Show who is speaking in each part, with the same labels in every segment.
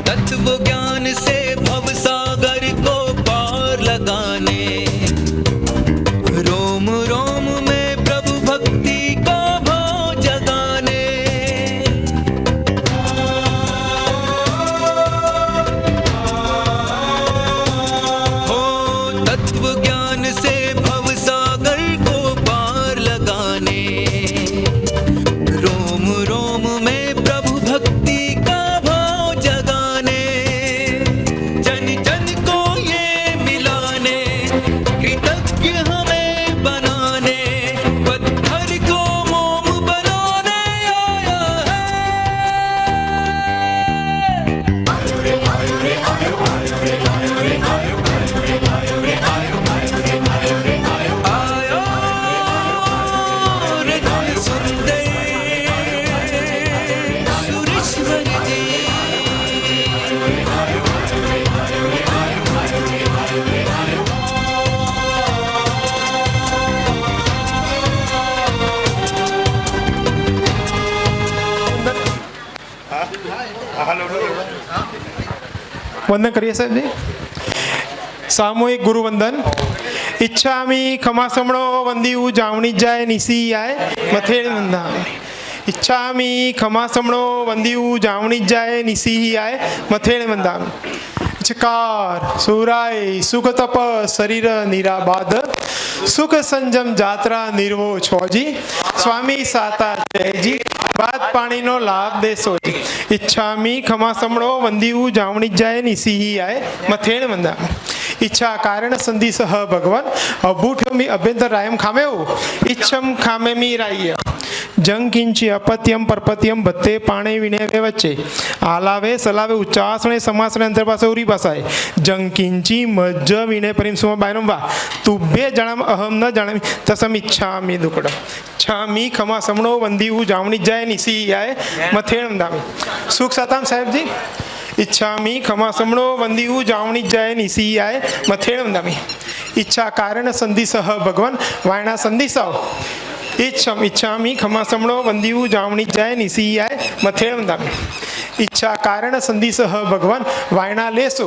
Speaker 1: तत्व ज्ञान से भव सागर को पार लगाने, रोम रोम में प्रभु भक्ति का भाव जगाने। हो तत्व ज्ञान से भव सागर को पार लगाने, रोम रोम में प्रभु भक्ति का भाव जगाने। जन जन को ये मिलाने, कृतज्ञ हमें बनाने, पत्थर को मोम बनाने आया आयो रत्न सुंदर सुरेश्वर जी।
Speaker 2: વંદન કરીએ સાહેબજી. સામૂહિક ગુરુવંદન. ઈચ્છામી ખમાસમણો વંદીવું જાવણી જાય નિસી આય મથેળ વંદા. ઈચ્છામી ખમાસમણો વંદીવું જાવણી જાય નિસી આય મથેળ વંદા. ચકાર સુરાય સુખ તપ શરીર નિરાબાદ, સુખ સંજમ જાત્રા નિર્વો છોજી, સ્વામી સાતા જયજી બાદ પાણીનો લાભ દેશોજી. ઈચ્છામી ખમાસમણો વંદીવું જાવણી જાય નિસી આય મથેણ વંદા. ઈચ્છા કારણ સંધિ સહ ભગવાન અભૂઠમી અભ્યંતર રાયમ ખામેવું ઈચ્છમ ખામેમી રાય. જંગ કિંચી અપત્યમ પરપત્યમ ભત્તે પાણે વિને વચ્ચે આલાવે સલાવે ઉચ્ચાસણે સમાસણે અંતર પાસે ઉરી પાસાય. જંગ કિંચી મજ્જ વિને પરિમ સુમ બાયનમ વા તુભ્ય જણામ અહમ ન જાણામી તસમ ઈચ્છામી દુકડ. છામી ખમા સમણો વંદીવું જાવણી જાય નિસી આય મથેણ દામી. સુખ સાતામ સાહેબજી. ઈચ્છામી ખમા સમણો વંદીવું જાવણી જાય નિસી આય મથેણ દામી. ઈચ્છા કારણ સંધિ સહ ભગવાન વાયણા સંધિ સાવ. ઈચ્છમ ઈચ્છામી ખમાસમણો વંદીવું જાવણી જાય નિસી આય મથેણ દામી. ઈચ્છા કારણ સંધિ સહ ભગવાન વાયણા લેશો.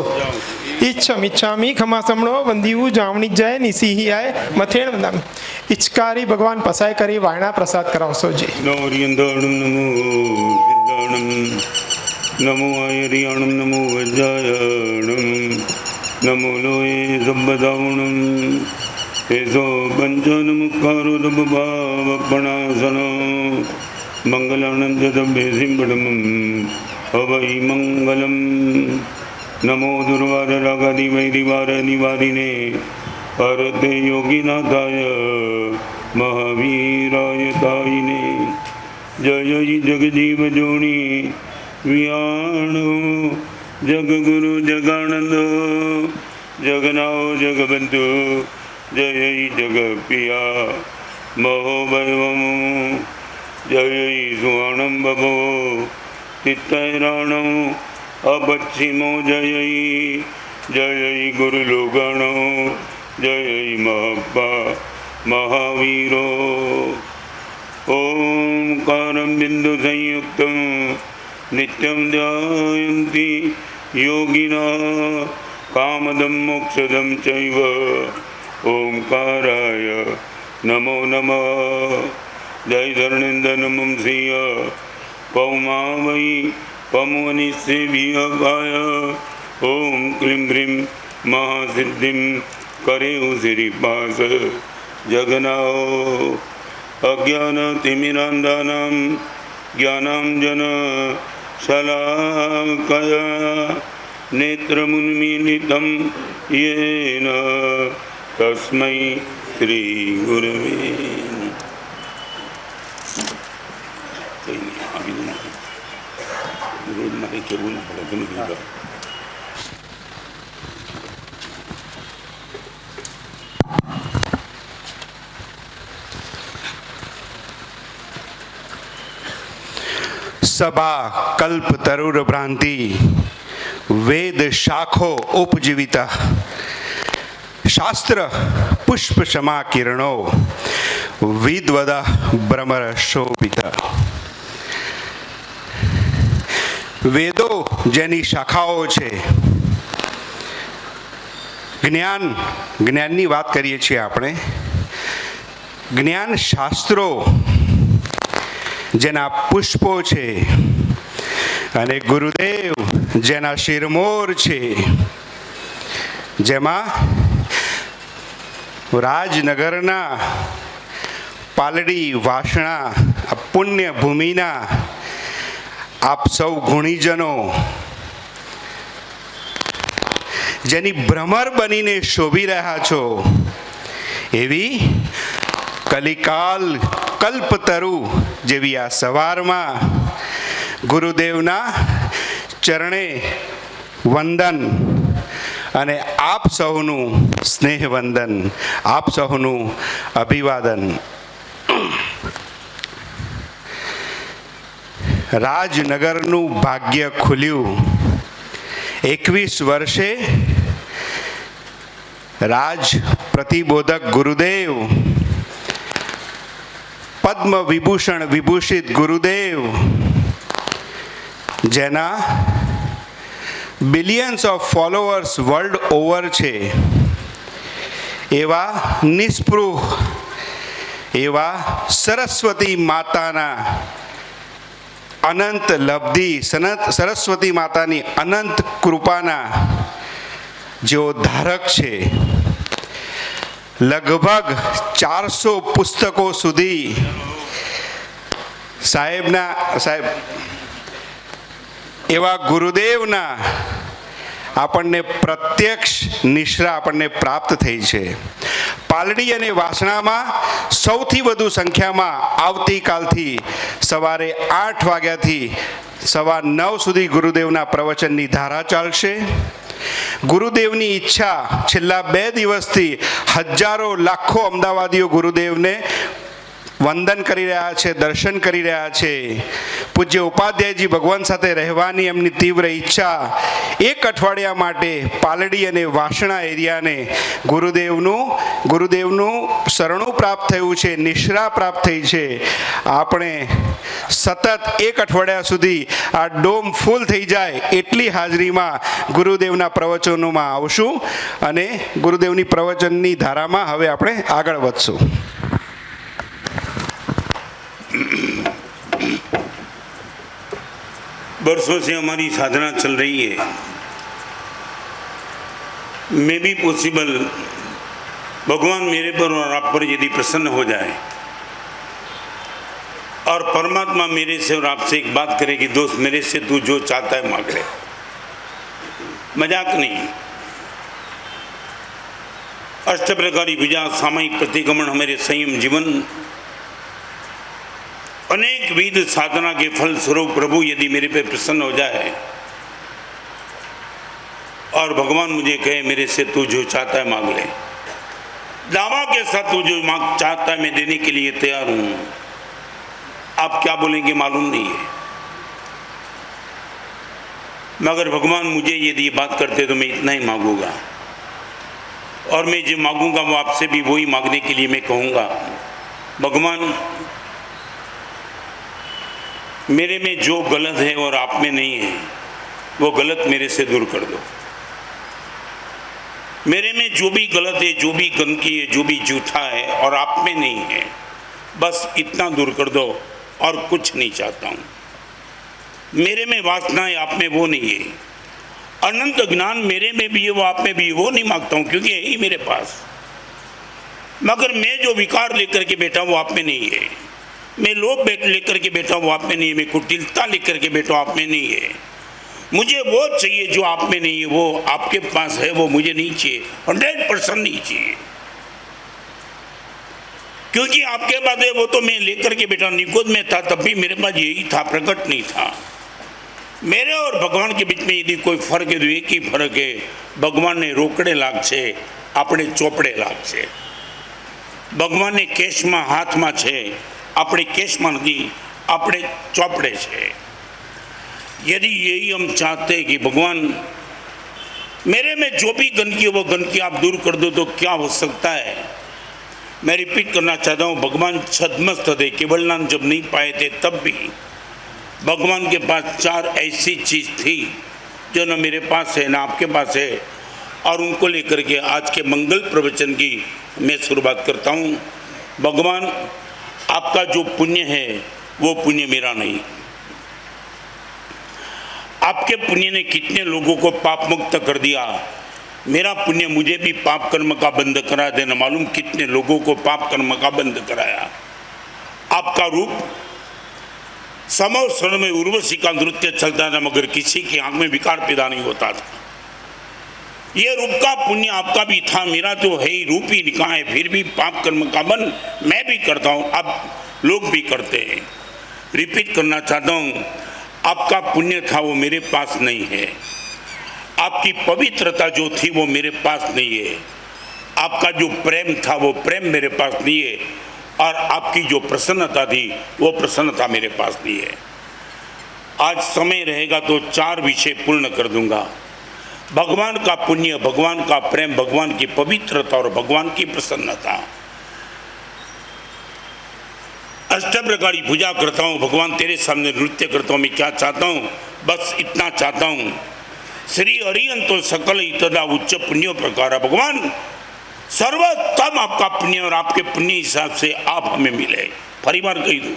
Speaker 2: ઈચ્છમ ઈચ્છામી ખમાસમણો વંદીવું જાવણી જાય નિસી આય મથેણ દામી. ઈચ્છકારી ભગવાન પસાય કરી વાયણા પ્રસાદ કરાવશો જી.
Speaker 3: નમો આયરિયાણમ નમો વજ્જાયણમ નમો લોય સબ્બદાવણમ એસો પંચન મુખારો દભાવપણાસન મંગલાનંદ દભ્ય સિંબડમ અવૈ મંગલમ. નમો દુર્વાર રાગાદિ વૈરિવાર નિવારિને હરતે યોગીનાથાય મહાવીરાય તાયિને. જય જગજીવ જોણી વિયાણો જગગુરુ જગાનંદ જગનાઓ જગબંધુ જય જગપિયા મહોવૈવમ. જય સુવર્ણમ બભો ચિત્તૈરાણો અપશ્ચિમો. જય જય ગુરુલોગણો જય મહપ્પા મહાવીરો. ઓમકારમ બિંદુ સંયુક્તમ નિત્યમ ધ્યાયન્તિ યોગિના કામદમ મોક્ષદમ ચૈવ. ઓમકારાય નમો નમઃ. જય ધરણેન્દ્રનમં સિંહ પૌમા વૈ પમોનિષેભ્યભાય. ઓમ ક્લીમ ક્રીમ મહાસિદ્ધિમ કરેઉ શ્રીપાસ. જગનાઓ અજ્ઞાનતિમિરાંધાનાં જ્ઞાનાંજન શલાકયા નેત્રમુન્મીલિतं येन तस्मै श्री गुरवे.
Speaker 4: सभा कल्प तरुर भ्रांति वेद शाखो उपजीविता शास्त्र पुष्प क्षमा किरणो વિદવદા ભ્રમર શોભિત. વેદો જેની શાખાઓ છે, જ્ઞાનની વાત કરીએ છીએ આપણે. જ્ઞાન શાસ્ત્રો જેના પુષ્પો છે અને ગુરુદેવ જેના શિરમોર છે, જેમાં રાજનગરના પાલડી વાસણા પુણ્ય ભૂમિના આપ સૌ ગુણીજનો જેની ભ્રમર બનીને શોભી રહ્યા છો, એવી કલિકાલ કલ્પતરુ જેવી આ સવારમાં ગુરુદેવના ચરણે વંદન અને આપ સૌનું સ્નેહવંદન, આપ સૌનું અભિવાદન. રાજનગરનું ભાગ્ય ખુલ્યું. 21 વર્ષે રાજ પ્રતિબોધક ગુરુદેવ, પદ્મ વિભૂષણ વિભૂષિત ગુરુદેવ, જેના billions of followers world over છે, એવા નિસ્પૃહ, એવા સરસ્વતી માતાના અનંત લબ્ધિ, સરસ્વતી માતાની અનંત કૃપાના જેઓ ધારક છે, લગભગ 400 પુસ્તકો સુધી સાહેબ એવા ગુરુદેવના આપણને પ્રત્યક્ષ નિશ્રા આપણને પ્રાપ્ત થઈ છે. પાલડી અને વાસણામાં સૌથી વધુ સંખ્યામાં આવતીકાલથી સવારે 8 વાગ્યાથી 9:15 સુધી ગુરુદેવના પ્રવચનની ધારા ચાલશે. ગુરુદેવની ઈચ્છા છેલ્લા 2 દિવસથી હજારો લાખો અમદાવાદીઓ ગુરુદેવને વંદન કરી રહ્યા છે, દર્શન કરી રહ્યા છે. પૂજ્ય ઉપાધ્યાયજી ભગવાન સાથે રહેવાની એમની તીવ્ર ઈચ્છા. 1 અઠવાડિયા માટે પાલડી અને વાસણા એરિયાને ગુરુદેવનું શરણું પ્રાપ્ત થયું છે, નિશ્રા પ્રાપ્ત થઈ છે. આપણે સતત 1 અઠવાડિયા સુધી આ ડોમ ફૂલ થઈ જાય એટલી હાજરીમાં ગુરુદેવના પ્રવચનોમાં આવશું અને ગુરુદેવની પ્રવચનની ધારામાં હવે આપણે આગળ વધશું.
Speaker 3: वर्षों से हमारी साधना चल रही है. मैं भी पॉसिबल भगवान मेरे पर और आप पर यदि प्रसन्न हो जाए और परमात्मा मेरे से और आपसे एक बात करे कि दोस्त मेरे से तू जो चाहता है मांग ले, मजाक नहीं. अष्टप्रकारी पूजा, सामयिक प्रतिक्रमण, हमारे संयम जीवन, अनेक विध साधना के फल स्वरूप प्रभु यदि मेरे पे प्रसन्न हो जाए और भगवान मुझे कहे मेरे से तू जो चाहता है मांग ले, दावा के साथ तू जो मांग चाहता है मैं देने के लिए तैयार हूं. आप क्या बोलेंगे मालूम नहीं है, मगर भगवान मुझे यदि ये बात करते तो मैं इतना ही मांगूंगा और मैं जो मांगूंगा वो आपसे भी वही मांगने के लिए मैं कहूँगा. भगवान मेरे में जो गलत है और आप में नहीं है वो गलत मेरे से दूर कर दो. मेरे में जो भी गलत है, जो भी गंदगी है, जो भी झूठा है और आप में नहीं है, बस इतना दूर कर दो और कुछ नहीं चाहता हूँ. मेरे में वासना है, आप में वो नहीं है. अनंत ज्ञान मेरे में भी है, वो आप में भी है, वो नहीं मांगता हूँ क्योंकि है ही मेरे पास. मगर मैं जो विकार लेकर के बैठा वो आप में नहीं है. मैं लोभ लेकर के बैठा हूँ आप में नहीं है. मैं कुटिलता लेकर के बैठा हूँ आप में नहीं है. मुझे वो चाहिए जो आप में नहीं है, वो आपके पास है, वो मुझे नहीं चाहिए. 100% नहीं चाहिए क्योंकि आपके पास है वो तो मैं लेकर के बैठा. निकोद में था तब भी मेरे पास यही था, प्रकट नहीं था. मेरे और भगवान के बीच में यदि कोई फर्क है तो एक ही फर्क है, भगवान ने रोकड़े लाग छे, આપણે ચોપડે લાગશે. ભગવાનને કેશમાં હાથમાં છે, આપણે केशમાં नहीं, આપણે ચોપડે છે. यदि यही हम चाहते हैं कि भगवान मेरे में जो भी गंदगी है वो गंदगी आप दूर कर दो तो क्या हो सकता है. मैं रिपीट करना चाहता हूँ, भगवान छद्मस्त थे, केवल नाम जब नहीं पाए थे तब भी भगवान के पास 4 ऐसी चीज थी जो न मेरे पास है ना आपके पास है, और उनको लेकर के आज के मंगल प्रवचन की मैं शुरुआत करता हूँ। भगवान, आपका जो पुण्य है वो पुण्य मेरा नहीं। आपके पुण्य ने कितने लोगों को पाप मुक्त कर दिया, मेरा पुण्य मुझे भी पाप कर्म का बंद करा देना मालूम कितने लोगों को पाप कर्म का बंद कराया। आपका रूप समो स्वर्ण में उर्वशी का नृत्य चलता था, मगर किसी की आंख में विकार पैदा नहीं होता था। ये रूप का पुण्य आपका भी था, मेरा तो है ही, रूप ही निकाह है, फिर भी पाप कर्म का बंद मैं भी करता हूँ, अब लोग भी करते हैं। रिपीट करना चाहता हूँ, आपका पुण्य था वो मेरे पास नहीं है, आपकी पवित्रता जो थी वो मेरे पास नहीं है, आपका जो प्रेम था वो प्रेम मेरे पास नहीं है, और आपकी जो प्रसन्नता थी वो प्रसन्नता मेरे पास नहीं है। आज समय रहेगा तो 4 विषय पूर्ण कर दूंगा। भगवान का पुण्य, भगवान का प्रेम, भगवान की पवित्रता और भगवान की प्रसन्नता। अष्टप्रकारी पूजा करता हूँ, भगवान तेरे सामने नृत्य करता हूँ, मैं क्या चाहता हूँ, बस इतना चाहता हूँ। श्री हरियंतो सकल इतदा उच्च पुण्यो प्रकार, भगवान सर्वोत्तम आपका पुण्य और आपके पुण्य हिसाब से आप हमें मिले। फरी बार कही दू,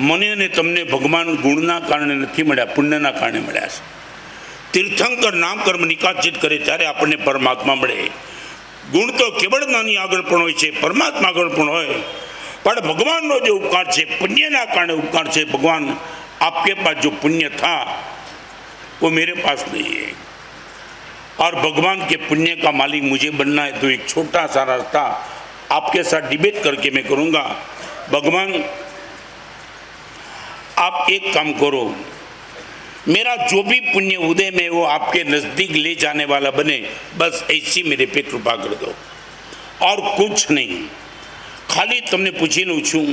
Speaker 3: મને ને તમને ભગવાન ગુણના કારણે નથી મળ્યા, પુણ્યના કારણે મળ્યા છે। તીર્થંકર નામ કર્મ નિકાચિત કરે ત્યારે આપણને પરમાત્મા મળે। ગુણ તો કેવળ નાની આગળ પણ હોય છે, પરમાત્મા આગળ પણ હોય, પણ ભગવાનનો જે ઉપકાર છે, પુણ્યના કારણે ઉપકાર છે। ભગવાન आपके पास जो पुण्य था वो मेरे पास नहीं है, और भगवान के पुण्य का मालिक मुझे बनना है। तो एक छोटा सा रास्ता आपके साथ डिबेट करके मैं करूँगा। भगवान, आप एक काम करो, मेरा जो भी पुण्य उदय में वो आपके नज़दीक ले जाने वाला बने, बस ऐसी मेरे पे कृपा कर दो, और कुछ नहीं। खाली तमने पूछी लूँ छूँ,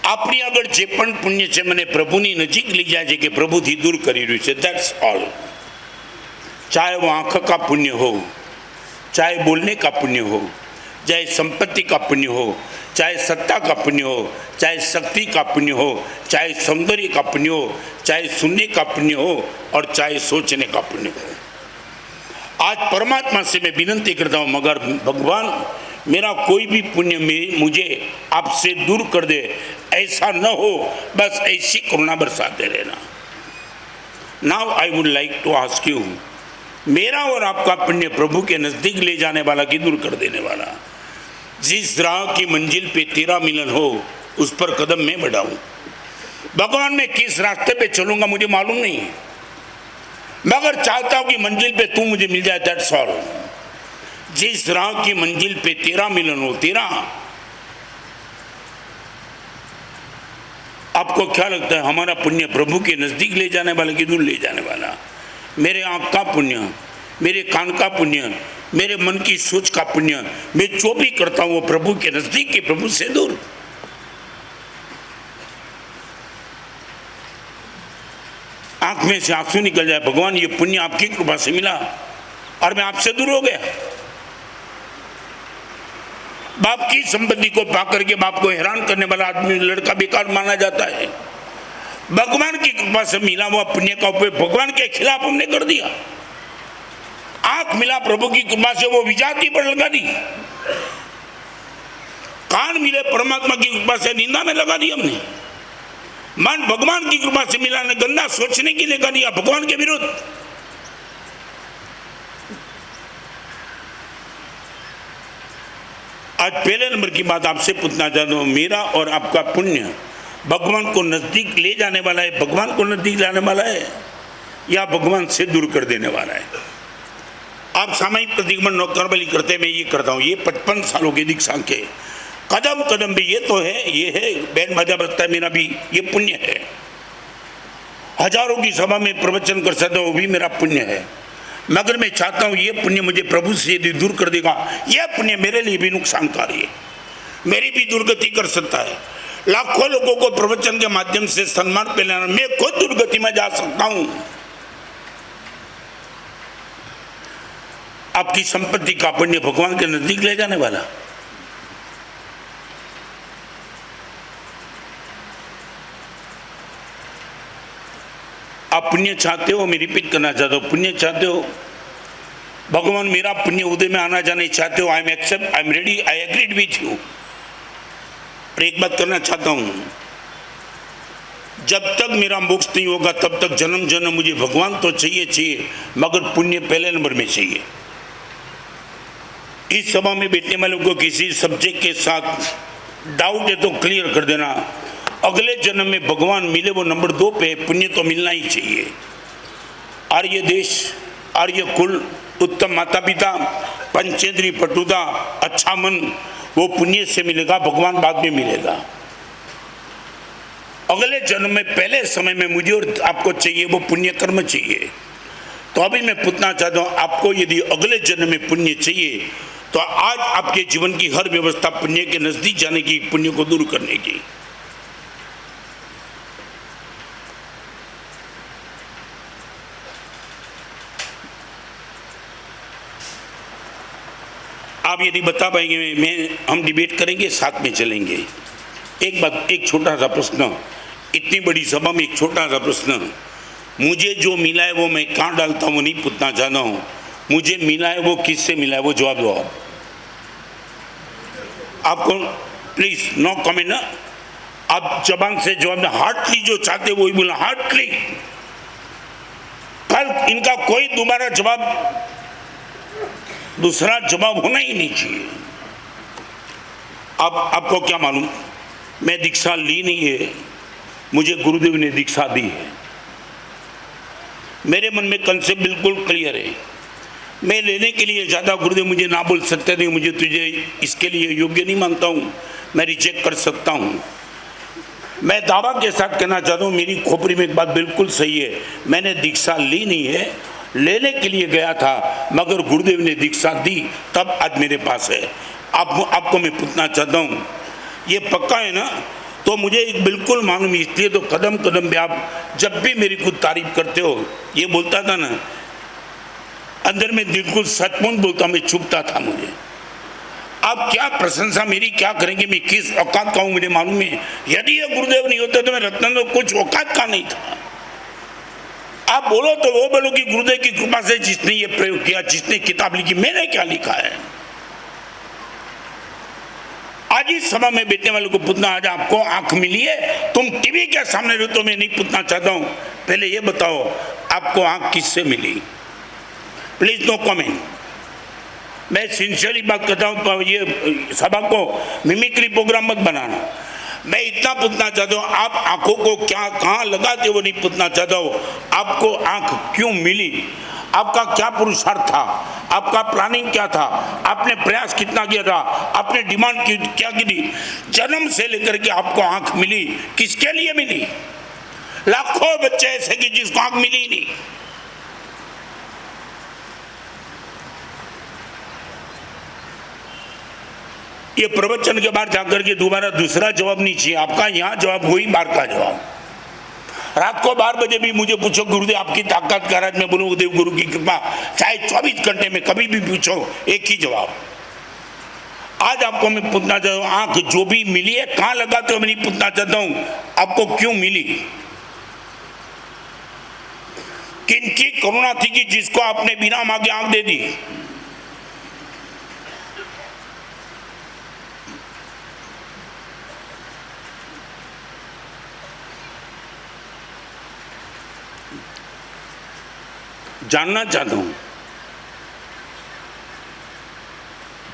Speaker 3: आपनी આગળ જે પણ પુણ્ય છે મને પ્રભુની નજીક લઈ જાય છે કે પ્રભુથી દૂર કરી રહ્યું છે, ધેટ્સ ઓલ। चाहे वो आँख का पुण्य हो, चाहे बोलने का पुण्य हो, चाहे संपत्ति का पुण्य हो, चाहे सत्ता का पुण्य हो, चाहे शक्ति का पुण्य हो, चाहे सौंदर्य का पुण्य हो, चाहे सुनने का पुण्य हो, और चाहे सोचने का पुण्य हो। आज परमात्मा से मैं विनती करता हूँ, मगर भगवान मेरा कोई भी पुण्य में मुझे आपसे दूर कर दे, ऐसा न हो, बस ऐसी करुणा बरसाते रहना। Now I would like to ask you, मेरा और आपका पुण्य प्रभु के नज़दीक ले जाने वाला कि दूर कर देने वाला? जिस राह की मंजिल पे तेरा मिलन हो, उस पर कदम मैं बढ़ाऊं। भगवान, मैं किस रास्ते पे चलूंगा मुझे मालूम नहीं है, मगर चाहता हूं कि मंजिल पे तू मुझे मिल जाए, दैट्स ऑल। जिस राह की मंजिल पे तेरा मिलन हो, तेरा। आपको क्या लगता है हमारा पुण्य प्रभु के नज़दीक ले जाने वाला कि दूर ले जाने वाला? मेरे आँख का पुण्य, मेरे कान का पुण्य, मेरे मन की सोच का पुण्य, मैं जो भी करता हूँ वो प्रभु के नज़दीक के प्रभु से दूर। आँख में से आंसू निकल जाए, भगवान ये पुण्य आपकी कृपा से मिला और मैं आपसे दूर हो गया। बाप की संपत्ति को पाकर के बाप को हैरान करने वाला आदमी, लड़का बेकार माना जाता है। भगवान की कृपा से मिला हुआ पुण्य का उपयोग भगवान के खिलाफ हमने कर दिया। आंख मिला प्रभु की कृपा से, वो विजाति पर लगा दी। कान मिले परमात्मा की कृपा से, निंदा में लगा दी हमने। मन भगवान की कृपा से मिला ने गंदा सोचने के लिए कर दिया, भगवान के विरुद्ध। आज पहले नंबर की बात आपसे पूछना चाहता हूं, मेरा और आपका पुण्य भगवान को नजदीक ले जाने वाला है, भगवान को नजदीक लाने वाला है, या भगवान से दूर कर देने वाला है? आप सामयिक प्रतिक्रमण नौकरबली करते, मैं ये करता हूँ, ये 55 सालों की दीक्षा के कदम कदम भी ये तो है, ये है बैंड बाजा बजता है, मेरा भी ये पुण्य है। हजारों की सभा में प्रवचन कर सकता हूँ, वो भी मेरा पुण्य है। मगर मैं चाहता हूँ ये पुण्य मुझे प्रभु से यदि दूर कर देगा, यह पुण्य मेरे लिए भी नुकसानकारी है, मेरी भी दुर्गति कर सकता है। लाखों लोगों को प्रवचन के माध्यम से सम्मान पे लेना, मैं खुद दुर्गति में जा सकता हूं। आपकी संपत्ति का पुण्य भगवान के नजदीक ले जाने वाला, आप पुण्य चाहते हो? मैं रिपीट करना चाहता हूँ, पुण्य चाहते हो? भगवान मेरा पुण्य उदय में आना जाने चाहते हो? I am accept, I am ready, I agreed with you. पर एक बात करना चाहता हूँ, जब तक मेरा मोक्ष नहीं होगा तब तक जन्म जन्म मुझे भगवान तो चाहिए, मगर पुण्य पहले नंबर में चाहिए। इस सभा में बैठने वालों को किसी सब्जेक्ट के साथ डाउट है तो क्लियर कर देना। अगले जन्म में भगवान मिले वो नंबर 2 पे, पुण्य तो मिलना ही चाहिए। आर्य देश, आर्य कुल, उत्तम माता पिता, पंचेंद्री पटुता, अच्छा मन, वो पुण्य से मिलेगा, भगवान बाद में मिलेगा। अगले जन्म में पहले समय में मुझे और आपको चाहिए वो पुण्य कर्म चाहिए। तो अभी मैं पूछना चाहता हूँ, आपको यदि अगले जन्म में पुण्य चाहिए तो आज आपके जीवन की हर व्यवस्था पुण्य के नजदीक जाने की, पुण्य को दूर करने की। आप यदि बता पाएंगे हम डिबेट करेंगे, साथ में चलेंगे। एक बात, एक छोटा सा प्रश्न, इतनी बड़ी सभा में एक छोटा सा प्रश्न, मुझे जो मिला है वो मैं कहाँ डालता हूँ वो नहीं पूछना चाहता हूँ, मुझे मिला है वो किससे मिला है वो जवाब दो आप। आपको प्लीज नो कमेंट ना, आप जबान से जवाब ना, हार्टली जो चाहते वही बोला, हार्टली। कल इनका कोई दोबारा जवाब, दूसरा जवाब होना ही नहीं चाहिए। अब आपको क्या मालूम, मैं दीक्षा ली नहीं है, मुझे गुरुदेव ने दीक्षा दी है। मेरे मन में कंसेप्ट बिल्कुल क्लियर है। मैं लेने के लिए ज़्यादा गुरुदेव मुझे ना बोल सकते नहीं, मुझे तुझे इसके लिए योग्य नहीं मानता हूँ, मैं रिजेक्ट कर सकता हूँ। मैं दावा के साथ कहना चाहता हूँ, मेरी खोपड़ी में एक बात बिल्कुल सही है, मैंने दीक्षा ली नहीं है, लेने के लिए गया था, मगर गुरुदेव ने दीक्षा दी तब आज मेरे पास है। आपको मैं पूछना चाहता हूँ, ये पक्का है ना? तो मुझे बिल्कुल मालूम, इसलिए तो कदम कदम पे आप जब भी मेरी कुछ तारीफ करते हो, ये बोलता था ना, अंदर में बिल्कुल सचमुच बोलता, मैं छुपता था। मुझे आप क्या प्रशंसा मेरी क्या करेंगे, मैं किस औकात का हूँ मुझे मालूम है। यदि ये गुरुदेव नहीं होते तो मैं रत्नंदो कुछ औकात का नहीं था। आप बोलो तो वो बोलो कि गुरुदेव की कृपा से जिसने ये प्रयोग किया, जिसने किताब लिखी, मैंने क्या लिखा है। आज इस सभा में बैठने वालों को पूछना, आज आपको आंख मिली है, तुम टीवी के सामने रहते हो, मैं नहीं पूछना चाहता हूं, पहले ये बताओ आपको आंख किससे मिली? Please no comment. मैं सिंसियरली बात करता हूं, तो ये सभा को मिमिक्री प्रोग्राम मत बनाना। मैं इतना पूछना चाहता हूँ, आप आंखों को क्या कहाँ लगाते हो नहीं पूछना चाहता हूँ, आपको आंख क्यों मिली, आपका क्या पुरुषार्थ था, आपका प्लानिंग क्या था, आपने प्रयास कितना किया था, आपने डिमांड क्या की थी। जन्म से लेकर के आपको आंख मिली, किसके लिए मिली? लाखों बच्चे ऐसे कि जिसको आंख मिली ही नहीं। ये प्रवचन के बाद जाकर के दोबारा दूसरा जवाब नहीं चाहिए आपका, यहाँ जवाब वही बार का जवाब। रात को 12 बजे भी मुझे पूछो गुरुदेव आपकी ताकत का राज, मैं बोलूँ देव गुरु की कृपा, चाहे 24 घंटे में कभी भी पूछो एक ही जवाब। आज आपको मैं पूछना चाहता हूँ, आंख जो भी मिली है कहाँ लगाते हो मैं नहीं पूछना चाहता हूँ, आपको क्यों मिली? किनकी करुणा थी कि जिसको आपने बिना मांगे आंख दे दी? जानना चाहता हूं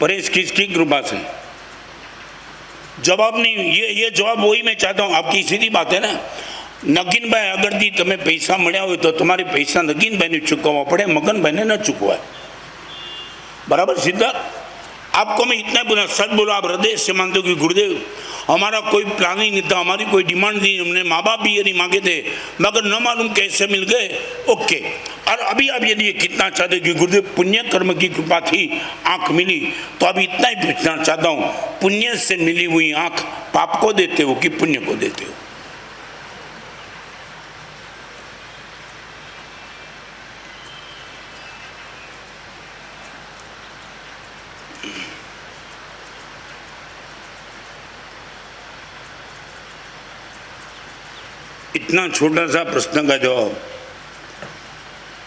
Speaker 3: परेश किसकी कृपा से? जवाब नहीं, ये जवाब वही मैं चाहता हूं। आपकी सीधी बात है ना, नगीन भाई अगर दी तुम्हें पैसा મળ્યા હોય तो तुम्हारे पैसा नगीन भाई ने चुकववा पड़े, मगन भाई ने न चुकवाए। बराबर सिद्धार्थ? आपको मैं इतना बोला, सच बोलो, आप हृदय से मानते हो कि गुरुदेव हमारा कोई प्लान ही नहीं था, हमारी कोई डिमांड नहीं, हमने माँ बाप भी ये नहीं मांगे थे, मगर न मालूम कैसे मिल गए। ओके, और अभी आप यदि कितना चाहते कि गुरुदेव पुण्य कर्म की कृपा थी आंख मिली, तो अभी इतना ही पूछना चाहता हूँ, पुण्य से मिली हुई आंख पाप को देते हो कि पुण्य को देते हो? इतना छोटा सा प्रश्न का जवाब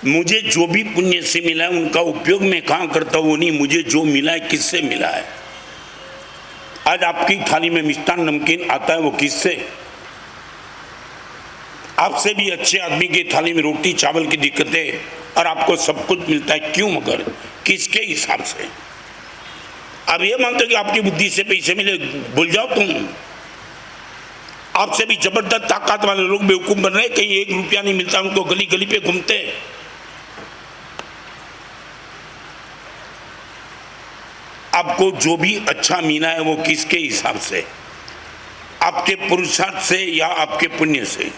Speaker 3: मुझे जो भी पुण्य से मिला है उनका उपयोग मैं कहाँ करता हूँ, नहीं मुझे जो मिला है किससे मिला है। आज आपकी थाली में मिष्ठान नमकीन आता है वो किससे? आपसे भी अच्छे आदमी की थाली में रोटी चावल की दिक्कतें और आपको सब कुछ मिलता है, क्यों? मगर किसके हिसाब से? अब ये मानते हो कि आपकी बुद्धि से पैसे मिले, भूल जाओ तुम। आपसे भी जबरदस्त ताकत वाले लोग बेवकूफ बन रहे, कहीं 1 रुपया नहीं मिलता उनको, गली गली पे घूमते। आपको जो भी अच्छा मिला है वो किसके हिसाब से? आपके पुरुषार्थ से या आपके पुण्य से?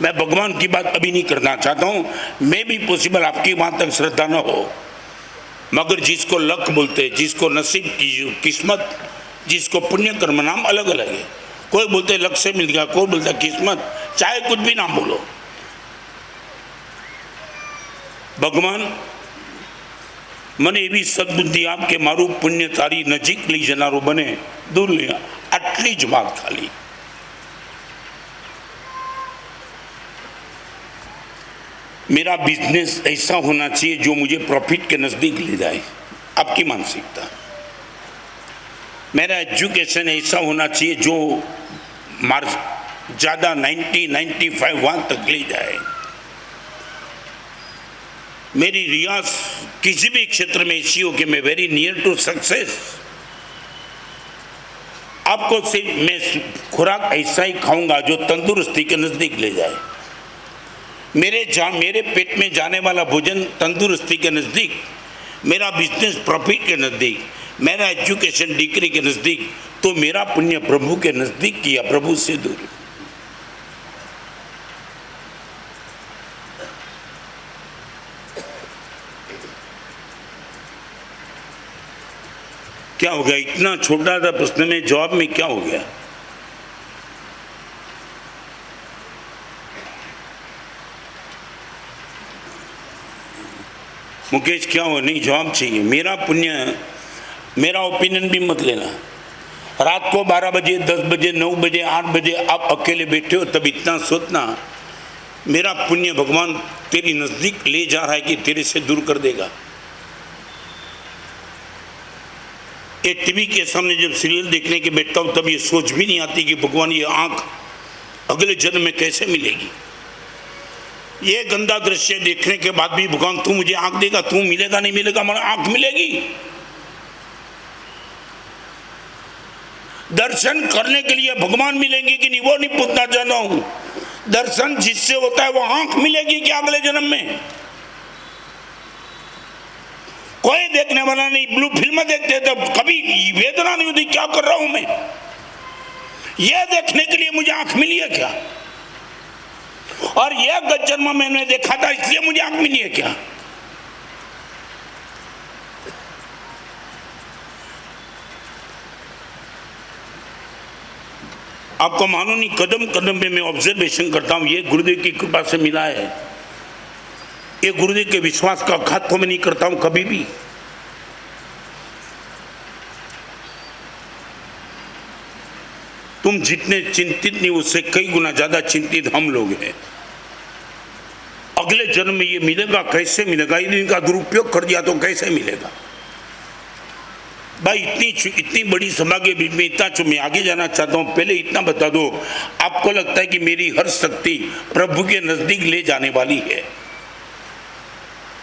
Speaker 3: मैं भगवान की बात अभी नहीं करना चाहता हूं, मैं भी पॉसिबल आपकी वहां तक श्रद्धा न हो, मगर जिसको लक बोलते, जिसको नसीब, किस्मत, जिसको पुण्य कर्म, नाम अलग अलग है। कोई बोलते लक से मिल गया, कोई बोलता किस्मत, चाहे कुछ भी नाम बोलो। भगवान મને એવી સદબુદ્ધિ આપ કે મારું પુણ્ય તારી નજીક લઈ જનારો બને, દૂર લઈ આટલી જ વાત ખાલી। मेरा बिजनेस ऐसा होना चाहिए जो मुझे प्रॉफिट के नज़दीक ले जाए, आपकी मानसिकता। मेरा एजुकेशन ऐसा होना चाहिए जो ज़्यादा 90-95 वहाँ तक ले जाए। मेरी रियाज किसी भी क्षेत्र में ऐसी हो कि मैं वेरी नियर टू सक्सेस। आपको सिर्फ मैं खुराक ऐसा ही खाऊंगा जो तंदुरुस्ती के नज़दीक ले जाए। मेरे पेट में जाने वाला भोजन तंदुरुस्ती के नज़दीक, मेरा बिजनेस प्रॉफिट के नज़दीक, मेरा एजुकेशन डिग्री के नज़दीक, तो मेरा पुण्य प्रभु के नज़दीक किया, प्रभु से दूर। क्या हो गया? इतना छोटा सा प्रश्न में जवाब में क्या हो गया? मुकेश क्या हो? नहीं, जवाब चाहिए। मेरा पुण्य, मेरा ओपिनियन भी मत लेना। रात को 12 बजे, 10 बजे, 9 बजे, 8 बजे आप अकेले बैठे हो तब इतना सोचना, मेरा पुण्य भगवान तेरी नज़दीक ले जा रहा है कि तेरे से दूर कर देगा। ये टीवी के सामने जब सीरियल देखने के बैठता हूँ तब ये सोच भी नहीं आती कि भगवान ये आँख अगले जन्म में कैसे मिलेगी। ये गंदा दृश्य देखने के बाद भी भगवान तू मुझे आँख देगा, तू मिलेगा नहीं मिलेगा, मगर आँख मिलेगी। दर्शन करने के लिए भगवान मिलेंगे कि नहीं वो नहीं पूछना चाहता हूँ। दर्शन जिससे होता है वो आँख मिलेगी क्या अगले जन्म में? कोई देखने वाला नहीं। ब्लू फिल्म देखते तब कभी वेदना नहीं होती क्या कर रहा हूं मैं, ये देखने के लिए मुझे आंख मिली है क्या? और यह गत जन्म मैंने देखा था इसलिए मुझे आंख मिली है क्या? आपको मानो नहीं, कदम कदम पे मैं ऑब्जर्वेशन करता हूं, ये गुरुदेव की कृपा से मिला है। ये गुरुदेव के विश्वास का घात को मैं नहीं करता हूं कभी भी। तुम जितने चिंतित नहीं उससे कई गुना ज्यादा चिंतित हम लोग हैं। अगले जन्म में ये मिलेगा, कैसे मिलेगा? इनका दुरुपयोग कर दिया तो कैसे मिलेगा? भाई इतनी बड़ी सभा के बीच में इतना मैं आगे जाना चाहता हूं। पहले इतना बता दो, आपको लगता है कि मेरी हर शक्ति प्रभु के नजदीक ले जाने वाली है?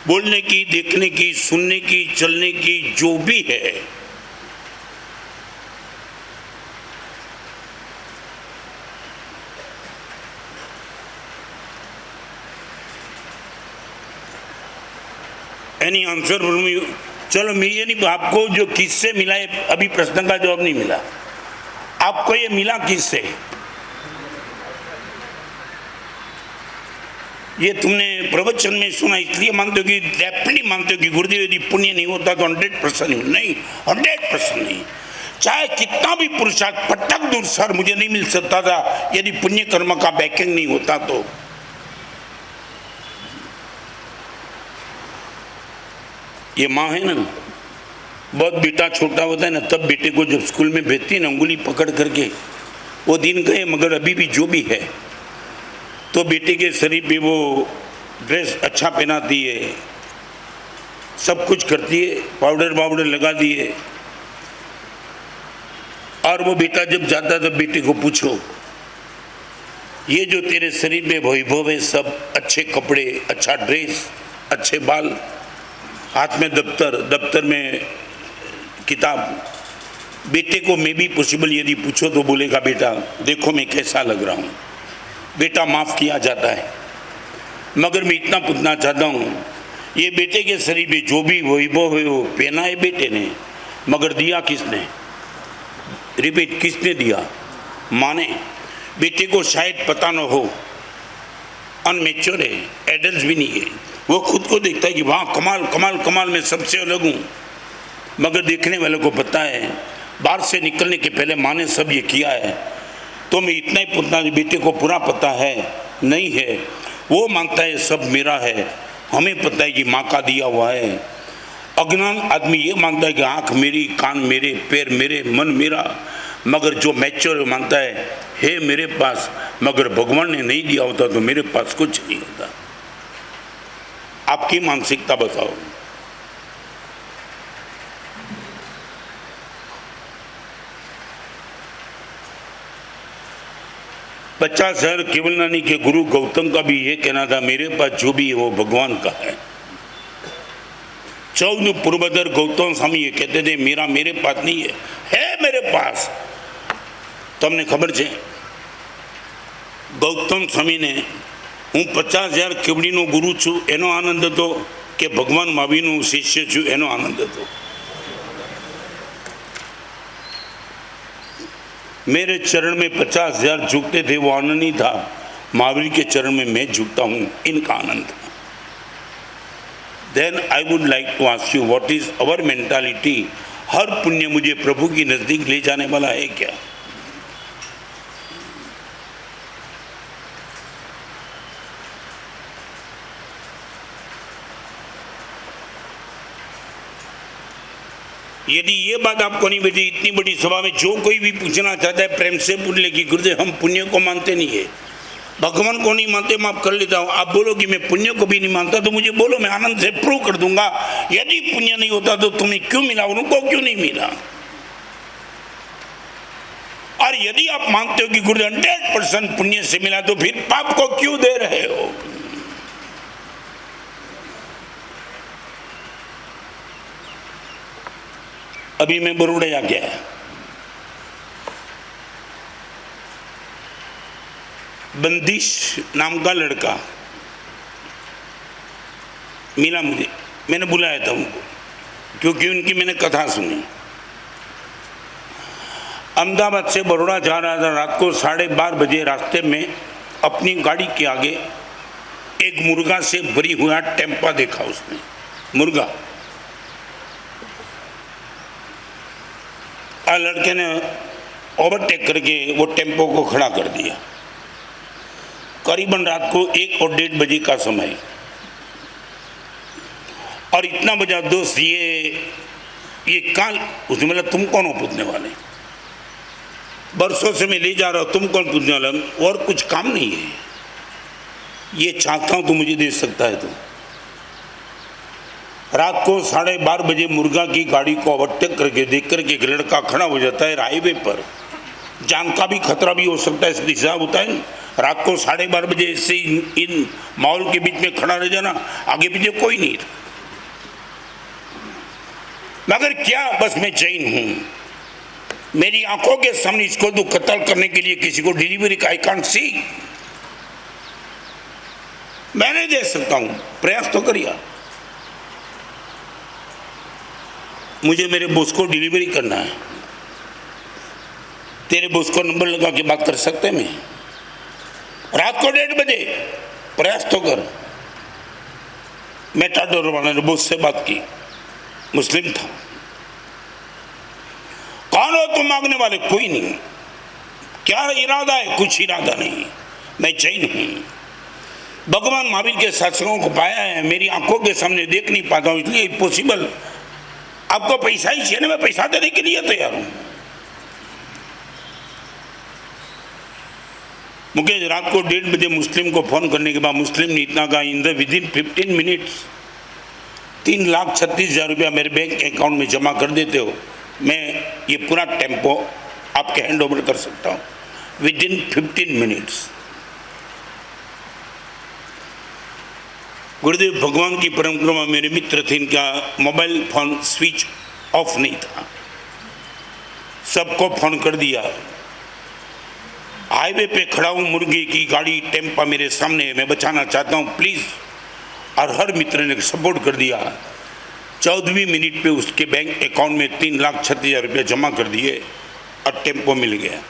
Speaker 3: बोलने की, देखने की, सुनने की, चलने की, जो भी है, एनी आंसर? चलो मैं ये नहीं, आपको जो किससे मिला है, अभी प्रश्न का जवाब नहीं मिला। आपको ये मिला किससे? ये तुमने प्रवचन में सुना इसलिए मानते हो कि डेफिनेटली मानते हो कि गुरुदेव यदि पुण्य नहीं होता तो 100% नहीं, 100% नहीं। चाहे कितना भी पुरुषार्थ पटक दूर सर मुझे नहीं मिल सकता था यदि पुण्य कर्म का बैकिंग नहीं होता तो। ये माँ है ना, बहुत बेटा छोटा होता है ना, तब बेटे को जब स्कूल में भेजती है ना उंगली पकड़ करके, वो दिन गए मगर अभी भी जो भी है, तो बेटे के शरीर पे वो ड्रेस अच्छा पहनाती है, सब कुछ करती है, पाउडर वाउडर लगा दिए। और वो बेटा जब जाता तब बेटे को पूछो, ये जो तेरे शरीर में वैभव है, सब अच्छे कपड़े, अच्छा ड्रेस, अच्छे बाल, हाथ में दफ्तर, दफ्तर में किताब, बेटे को मैं भी पॉसिबल यदि पूछो तो बोलेगा बेटा देखो मैं कैसा लग रहा हूँ। बेटा माफ़ किया जाता है, मगर मैं इतना पूछना चाहता हूँ, ये बेटे के शरीर में जो भी वैभव है वो पहना है बेटे ने, मगर दिया किसने? रिपीट, किसने दिया? माँ ने। बेटे को शायद पता न हो, अनमेच्योर है, एडल्ट भी नहीं है, वो खुद को देखता है कि वाह कमाल कमाल कमाल, मैं सबसे अलग हूँ, मगर देखने वाले को पता है बाहर से निकलने के पहले माँ ने सब ये किया है। तो मैं इतना ही पूछना, बेटे को पूरा पता है? नहीं है। वो मानता है सब मेरा है, हमें पता है कि माँ का दिया हुआ है। अज्ञान आदमी ये मानता है कि आँख मेरी, कान मेरे, पैर मेरे, मन मेरा, मगर जो मैच्योर मानता है मेरे पास, मगर भगवान ने नहीं दिया होता तो मेरे पास कुछ नहीं होता। आपकी मानसिकता बताओ। पचास हजार केवल नानी के गुरु गौतम का भी ये कहना था, मेरे पास जो भी है वो भगवान का है। 14 पूर्वधर गौतम स्वामी ये कहते थे मेरा मेरे पास नहीं है मेरे पास। तो हमने खबर છે ગૌતમ સ્વામીને હું 50,000 કેવડીનો ગુરુ છું એનો આનંદ હતો કે ભગવાન મહાવીરનો શિષ્ય છું એનો આનંદ હતો? मेरे चरण में 50,000 झुकते थे वो आनंद नहीं था, महावीर के चरण में मैं झुकता हूँ इनका आनंद था। Then I would like to ask you, what is our mentality? हर पुण्य मुझे प्रभु की नजदीक ले जाने वाला है क्या? यदि ये बात आपको नहीं बेटी, इतनी बड़ी सभा में जो कोई भी पूछना चाहता है प्रेम से पूछ ले कि गुरुदेव हम पुण्य को मानते नहीं है, भगवान को नहीं मानते, माफ कर लेता हूँ। आप बोलो कि मैं पुण्य को भी नहीं मानता तो मुझे बोलो, मैं आनंद से प्रूव कर दूंगा। यदि पुण्य नहीं होता तो तुम्हें क्यों मिला, उनको क्यों नहीं मिला? और यदि आप मानते हो कि गुरुदेव 100% पुण्य से मिला तो फिर पाप को क्यों दे रहे हो? अभी मैं बरोड़ा जा गया, बंदिश नाम का लड़का मिला मुझे, मैंने बुलाया था उनको क्योंकि उनकी मैंने कथा सुनी। अहमदाबाद से बरोड़ा जा रहा था, रात को 12:30 बजे रास्ते में अपनी गाड़ी के आगे एक मुर्गा से भरी हुआ टेम्पा देखा उसने, मुर्गा। लड़के ने ओवरटेक करके वो टेम्पो को खड़ा कर दिया। करीबन रात को 1 और 1:30 बजे का समय, और इतना बजा दोस्त ये काल, उसने बोला तुम कौन हो पूछने वाले, बरसों से मैं ले जा रहा हूँ, तुम कौन पूछने वाला? और कुछ काम नहीं है, ये चाहता हूँ तो मुझे दे सकता है। तो रात को 12:30 बजे मुर्गा की गाड़ी को ओवरटेक करके देख करके एक लड़का खड़ा हो जाता है हाईवे पर, जान का भी खतरा भी हो सकता है, इसलिए हिसाब होता है। रात को 12:30 बजे ऐसे इन माहौल के बीच में खड़ा रह जाना, आगे पीछे कोई नहीं था। मगर क्या बस मैं जैन हूं, मेरी आंखों के सामने इसको तो कत्ल करने के लिए किसी को डिलीवरी का आई कांट सी, मैं नहीं दे सकता हूं, प्रयास तो करिए। मुझे मेरे बॉस को डिलीवरी करना है, तेरे बॉस को नंबर लगा के बात कर सकते हैं? मैं रात को 1:30 बजे, प्रयास तो कर। मैं टाडोर वाले ने बॉस से बात की, मुस्लिम था। कौन हो तुम मांगने वाले? कोई नहीं। क्या इरादा है? कुछ इरादा नहीं, मैं जैन हूं, भगवान महावीर के शास्त्रों को पाया है, मेरी आंखों के सामने देख नहीं पाता हूं, इसलिए पॉसिबल। आपको पैसा ही चाहिए ना, मैं पैसा देने के लिए तैयार हूं। मुझे रात को 1:30 बजे मुस्लिम को फ़ोन करने के बाद मुस्लिम ने इतना कहा, इन द विदिन 15 मिनट्स 3,36,000 रुपया मेरे बैंक अकाउंट में जमा कर देते हो, मैं ये पूरा टेम्पो आपके हैंड ओवर कर सकता हूँ विदिन 15 मिनट्स। गुरुदेव भगवान की परंपरा, मेरे मित्र थे, इनका मोबाइल फ़ोन स्विच ऑफ नहीं था, सबको फ़ोन कर दिया। हाईवे पे खड़ा हूँ, मुर्गे की गाड़ी टेम्पा मेरे सामने है, मैं बचाना चाहता हूँ प्लीज़, और हर मित्र ने सपोर्ट कर दिया। 14वीं मिनट पे उसके बैंक अकाउंट में 3,36,000 रुपया जमा कर दिए और टेम्पो मिल गया।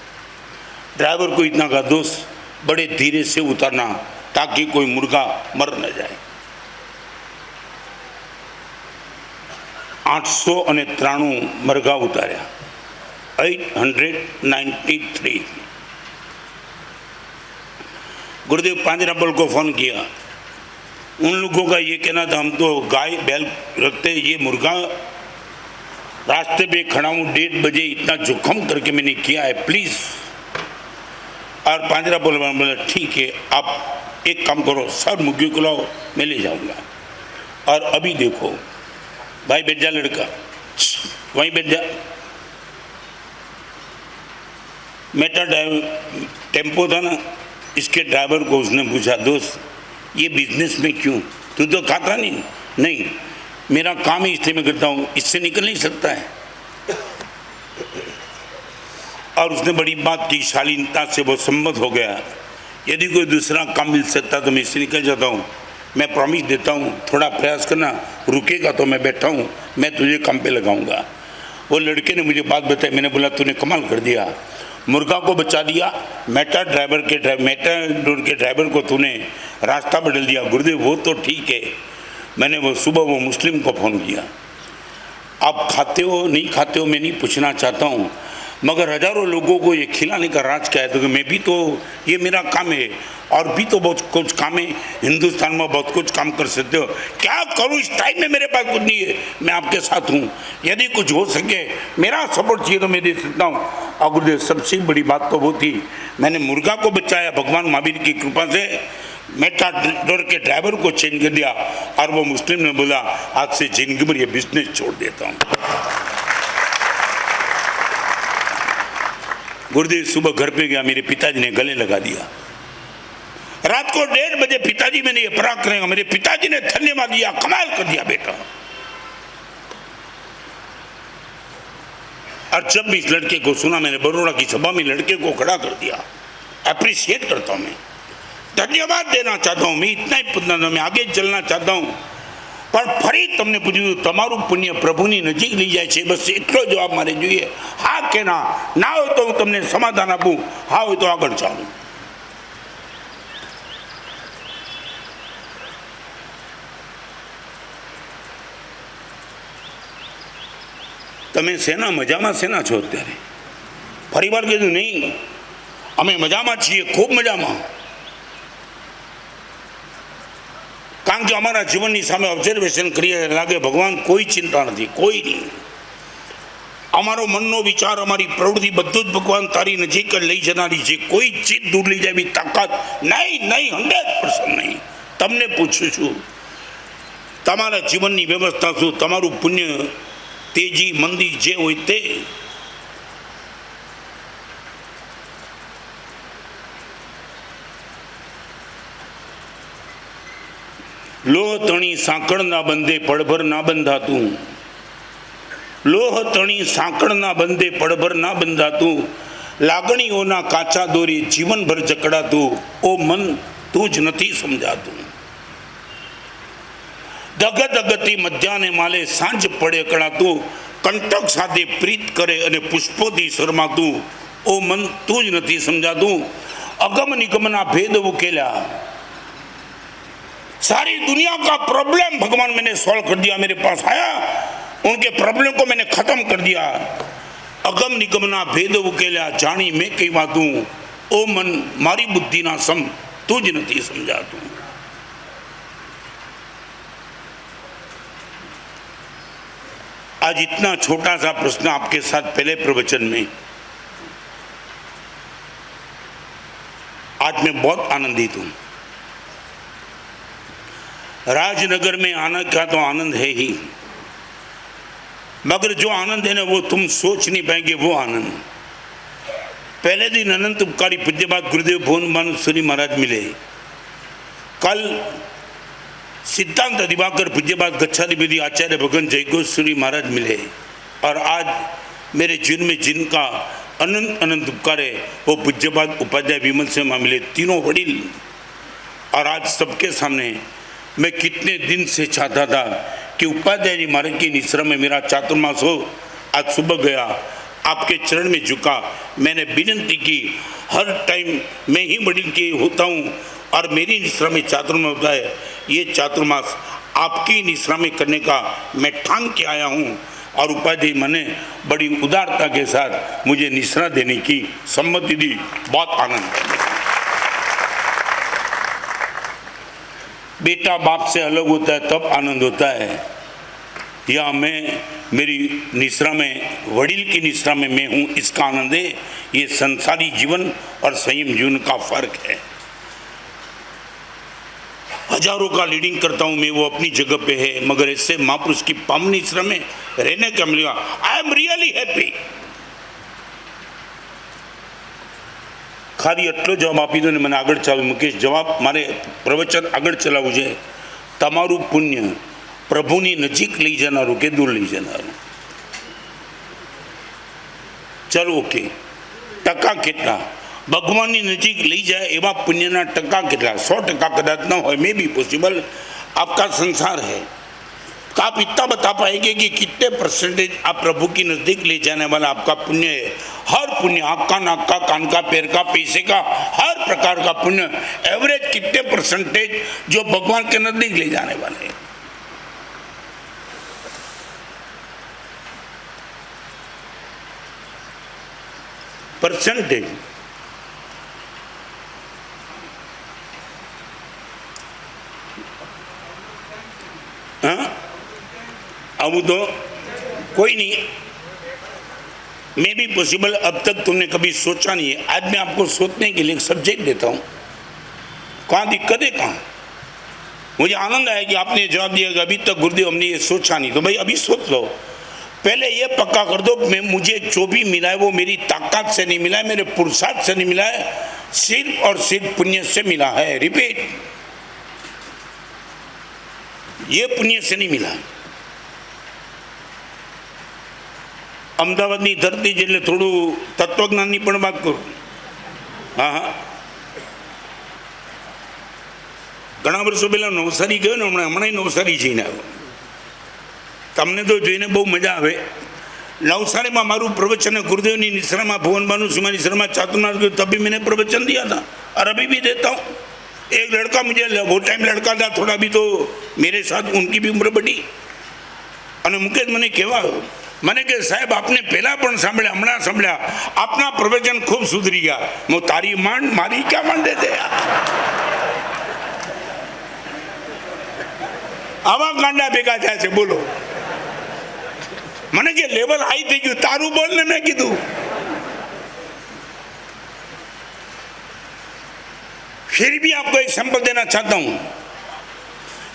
Speaker 3: ड्राइवर को इतना कहा, दोस्त बड़े धीरे से उतरना ताकि कोई मुर्गा मर न जाए। 893 मरघा उतारा, 893। गुरुदेव पांजरापल को फ़ोन किया, उन लोगों का ये कहना था हम तो गाय बैल रखते, ये मुर्गा रास्ते पे खड़ा हूँ 1:30 बजे, इतना जोखम करके मैंने किया है प्लीज़। और पांजरापल बोला ठीक है, आप एक काम करो, सब मुर्गे को लाओ, मैं ले जाऊँगा। और अभी देखो भाई, बैठ जा लड़का, वहीं बैठ जा। मेटा ड्राइवर टेम्पो था ना, इसके ड्राइवर को उसने पूछा, दोस्त ये बिजनेस में क्यों, तू तो खाता नहीं? नहीं, मेरा काम ही इसलिए मैं करता हूँ, इससे निकल नहीं सकता है। और उसने बड़ी बात की, शालीनता से वो सम्मत हो गया, यदि कोई दूसरा काम मिल सकता तो मैं इससे निकल जाता हूँ, मैं प्रॉमिस देता हूँ, थोड़ा प्रयास करना, रुकेगा तो मैं बैठा हूँ, मैं तुझे काम पे लगाऊंगा। वो लड़के ने मुझे बात बताई, मैंने बोला तूने कमाल कर दिया, मुर्गा को बचा दिया, मेटाडोर के ड्राइवर को तूने रास्ता बदल दिया। गुरुदेव वो तो ठीक है, मैंने वो सुबह वो मुस्लिम को फ़ोन किया, आप खाते हो नहीं खाते हो मैं नहीं पूछना चाहता हूँ, मगर हज़ारों लोगों को ये खिलाने का राज क्या है? तो मैं भी तो, ये मेरा काम है, और भी तो बहुत कुछ काम है, हिंदुस्तान में बहुत कुछ काम कर सकते हो, क्या करूँ इस टाइम में मेरे पास कुछ नहीं है, मैं आपके साथ हूँ, यदि कुछ हो सके मेरा सपोर्ट चाहिए तो मैं दे सकता हूँ। और गुरुदेव सबसे बड़ी बात तो वो थी, मैंने मुर्गा को बचाया भगवान महावीर की कृपा से, मेटाडोर के ड्राइवर को चेंज कर दिया, और वो मुस्लिम ने बोला आज से जिंदगी भर ये बिजनेस छोड़ देता हूँ। गुरुदेव सुबह घर पे गया, मेरे पिताजी ने गले लगा दिया, रात को 1:30 बजे पिताजी मैंने ये पराग करेंगे, मेरे पिताजी ने धन्यवाद दिया, कमाल कर दिया बेटा। और जब भी इस लड़के को सुना, मैंने बड़ौदा की सभा में लड़के को खड़ा कर दिया, अप्रिशिएट करता हूँ, मैं धन्यवाद देना चाहता हूँ, मैं इतना ही पूछना था, मैं आगे चलना चाहता हूँ, पर फरी तमने पूछ्યું તમારું પુણ્ય પ્રભુની નજીક લઈ જાય છે, બસ એટલો જવાબ મારે જોઈએ, હા કે ના, ના હોય તો હું તમને સમાધાન આપું, હા હોય તો આગળ ચાલું। તમે શેના મજામાં શેના છો અત્યારે? ફરીવાર કીધું નહીં, અમે મજામાં છીએ, ખૂબ મજામાં, કારણ કે અમારા જીવનની સામે ઓબ્ઝર્વેશન કરીએ લાગે ભગવાન કોઈ ચિંતા નથી, કોઈ નહીં, અમારો મનનો વિચાર, અમારી પ્રવૃત્તિ બધું જ ભગવાન તારી નજીક જ લઈ જનારી છે, કોઈ ચીજ દૂર લઈ જાય એવી તાકાત નહીં, નહીં, 100% નહીં। તમને પૂછું છું, તમારા જીવનની વ્યવસ્થા શું, તમારું પુણ્ય, તેજી મંદી જે હોય તે, લોહ તણી સાંકળના બંધે પળભર ના બંધાતું, લોહ તણી સાંકળના બંધે પળભર ના બંધાતું, લાગણીઓના કાચા દોરી જીવનભર જકડાતું, ઓ મન તું જ નથી સમજાતું, દગ દગતી મધ્યાને માલે સાંજ પડે કળાતું, કંટક સાથે પ્રીત કરે અને પુષ્પોથી શરમાતું, ઓ મન તું જ નથી સમજાતું, અગમ નિગમના ભેદ ઉકેલ્યા, सारी दुनिया का प्रॉब्लम भगवान मैंने सॉल्व कर दिया, मेरे पास आया, उनके प्रॉब्लम को मैंने खत्म कर दिया, अगम निगमना भेद उकेल्या, जानी मैं कई बातूं, ओ मन मारी बुद्धि ना सम तुझ नहीं समझातू। आज इतना छोटा सा प्रश्न आपके साथ पहले प्रवचन में, आज मैं बहुत आनंदित हूँ। राजनगर में आना का तो आनंद है ही, मगर जो आनंद है ना वो तुम सोच नहीं पाएंगे वो आनंद। पहले दिन अनंत उपकारी पूज्यपाद गुरुदेव भुवन भानुसूरी महाराज मिले। कल सिद्धांत दिवाकर पूज्यपाद गच्छाधिपति आचार्य भगवान जयघोषसूरी महाराज मिले। और आज मेरे जीवन में जिनका अनंत अनंत उपकार है वो पूज्यपाद उपाध्याय विमल से मिले, तीनों वडील। और आज सबके सामने मैं कितने दिन से चाहता था कि उपाध्याय जी महाराज की निश्रा में मेरा चातुर्मास हो। आज सुबह गया, आपके चरण में झुका, मैंने विनती की। हर टाइम मैं ही वडील के होता हूँ और मेरी निश्रा में चातुर्मास होता है। ये चातुर्मास आपकी निश्रा में करने का मैं ठान के आया हूँ। और उपाध्याय मैंने बड़ी उदारता के साथ मुझे निश्रा देने की सम्मति दी। बहुत आनंद है। बेटा बाप से अलग होता है तब आनंद होता है, या मैं मेरी निश्रा में वडील की निश्रा में मैं हूँ इसका आनंद है। ये संसारी जीवन और संयम जीवन का फर्क है। हजारों का लीडिंग करता हूँ मैं, वो अपनी जगह पे है, मगर इससे महापुरुष की पावन निश्रा में रहने का मिलेगा। I am really happy. खाली એટલો જવાબ આપી દો ને મને આગળ ચાલુ મુકેશ, જવાબ મારે પ્રવચન આગળ ચલાવવું છે। તમારું પુણ્ય પ્રભુની નજીક લઈ જનારું કે દૂર લઈ જનારું? ચલો ઓકે, ટકા કેટલા ભગવાનની નજીક લઈ જાય એવા પુણ્યના ટકા કેટલા? 100% કદાચ ન હોય, मे बी पॉसिबल। आपका संसार है तो आप इतना बता पाएंगे कि कितने परसेंटेज आप प्रभु की नजदीक ले जाने वाला आपका पुण्य है। हर पुण्य, आँख का, नाक का, कान का, पैर का, पैसे का, हर प्रकार का पुण्य एवरेज कितने परसेंटेज जो भगवान के नजदीक ले जाने वाले हैं? परसेंटेज हाँ, अब तो कोई नहीं, मे भी पॉसिबल। अब तक तुमने कभी सोचा नहीं है। आज मैं आपको सोचने के लिए एक सब्जेक्ट देता हूँ। कहाँ दिक्कत है? कहाँ? मुझे आनंद आया कि आपने जवाब दिया कि अभी तक गुरुदेव हमने ये सोचा नहीं। तो भाई अभी सोच लो। पहले ये पक्का कर दो, मैं मुझे जो भी मिला है वो मेरी ताकत से नहीं मिला है, मेरे पुरुषार्थ से नहीं मिला है, सिर्फ और सिर्फ पुण्य से मिला है। रिपीट, ये पुण्य से नहीं मिला। अमदावादनी धरती जेटले थोड़ू तत्वज्ञाननी पण बात करूं। हाँ हाँ, घणा वर्षो पहला नवसारी गयो ने, हमणां नवसारी जईने आव्यो। तमने तो जोईने बहु मजा आवे। नवसारी में मारू प्रवचन गुरुदेवनी निश्रा में भुवन भानुसूरी निश्रा में चातुर्मास गयो, तब भी मैंने प्रवचन दिया था और अभी भी देता हूँ। एक लड़का, मुझे वो टाइम लड़का था थोड़ा भी, तो मेरे साथ उनकी भी उम्र बढ़ी। और मुकेश मैंने कहवा, मैंने कहा साहब आपने पहला पण सांभळ्या, हमणां सांभळ्या, आपना प्रवचन खूब सुधरी गया। मैं तारी માંડ, मारी क्या માંડ दे। आवा गांडा भेगा थाय छे, बोलो। मैंने के लेवल हाई थई गयुं, तारू बोल ने मैं कीधुं। फिर भी आपको एक सैंपल देना चाहता हूं।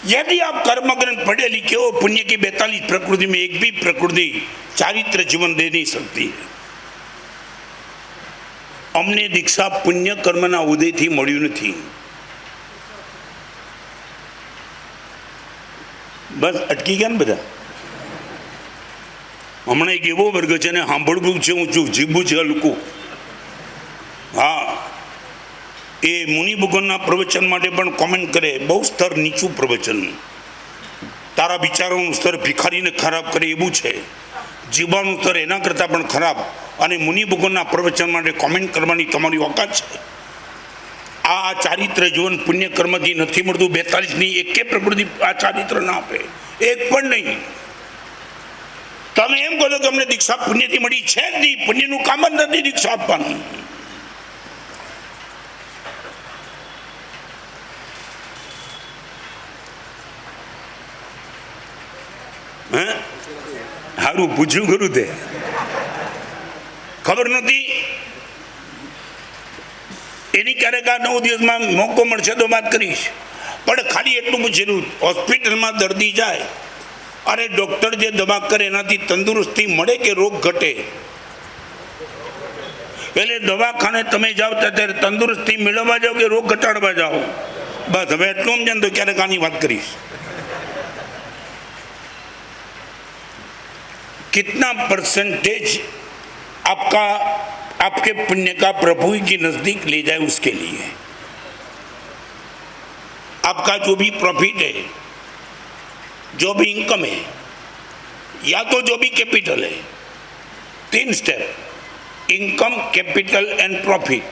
Speaker 3: यदि आप कर्मग्न पढ़े लिखे हो, पुण्य की 42 प्रकृति में एक भी प्रकृति चारित्र जीवन दे नहीं सकती। अमने दीक्षा पुण्य कर्मना उदय थी मळ्युं नथी। बस अटकी गया ने बधा। हमणे एक एवो वर्ग छे ने सांभळवुं छे, ऊंचुं जीवવું છે હલકું। हाँ, ए मुनि भगवानना प्रवचन माटे पण कमेंट करे, बहु स्तर नीचું प्रवचन, तारा विचारोનું स्तर भिखारीने खराब करे एवुं छे। जीवવાનું स्तर एना करता पण खराब। અને मुनि भगवानना प्रवचन माटे कमेंट करवानी तमारी औकात छे। आ चारित्र जीवन पुण्य कर्मथी નથી મળતું। 42 ની એકે પ્રકૃતિ આ ચારિત્ર ના આપે, એક પણ નહીં। તમે એમ કહો કે અમને દીક્ષા પુણ્યથી મળી છે જ નહીં, પુણ્યનું કામ જ નથી દીક્ષા આપવાનું। हारू पूछू करूँ ते खबर नहीं। એની ક્યારેક આ 9 દિવસમાં મોકો મળશે તો વાત કરીશ, પણ ખાલી એટલું પૂછેલું, હોસ્પિટલમાં દર્દી જાય, અરે ડૉક્ટર જે દવા કરે એનાથી તંદુરસ્તી મળે કે રોગ ઘટે? એટલે દવાખાને તમે જાઓ ત્યારે તંદુરસ્તી મેળવવા જાઓ કે રોગ ઘટાડવા જાઓ? બસ હવે એટલું સમજે તો ક્યારેક આની વાત કરીશ. कितना परसेंटेज आपका आपके पुण्य का प्रभु के नजदीक ले जाए उसके लिए आपका जो भी प्रॉफिट है, जो भी इनकम है, या तो जो भी कैपिटल है, 3 step, income, capital and profit.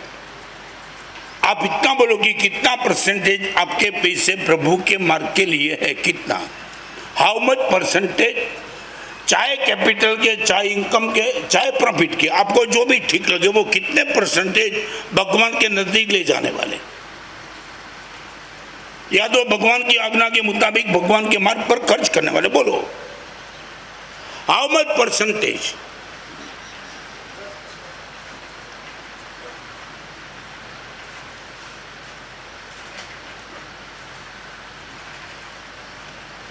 Speaker 3: आप इतना बोलो कि कितना परसेंटेज आपके पैसे प्रभु के मार्ग के लिए है, कितना, हाउ मच परसेंटेज, चाहे कैपिटल के, चाहे इनकम के, चाहे प्रॉफिट के, आपको जो भी ठीक लगे वो कितने परसेंटेज भगवान के नजदीक ले जाने वाले, या तो भगवान की आज्ञा के मुताबिक भगवान के मार्ग पर खर्च करने वाले, बोलो हाउ मच परसेंटेज.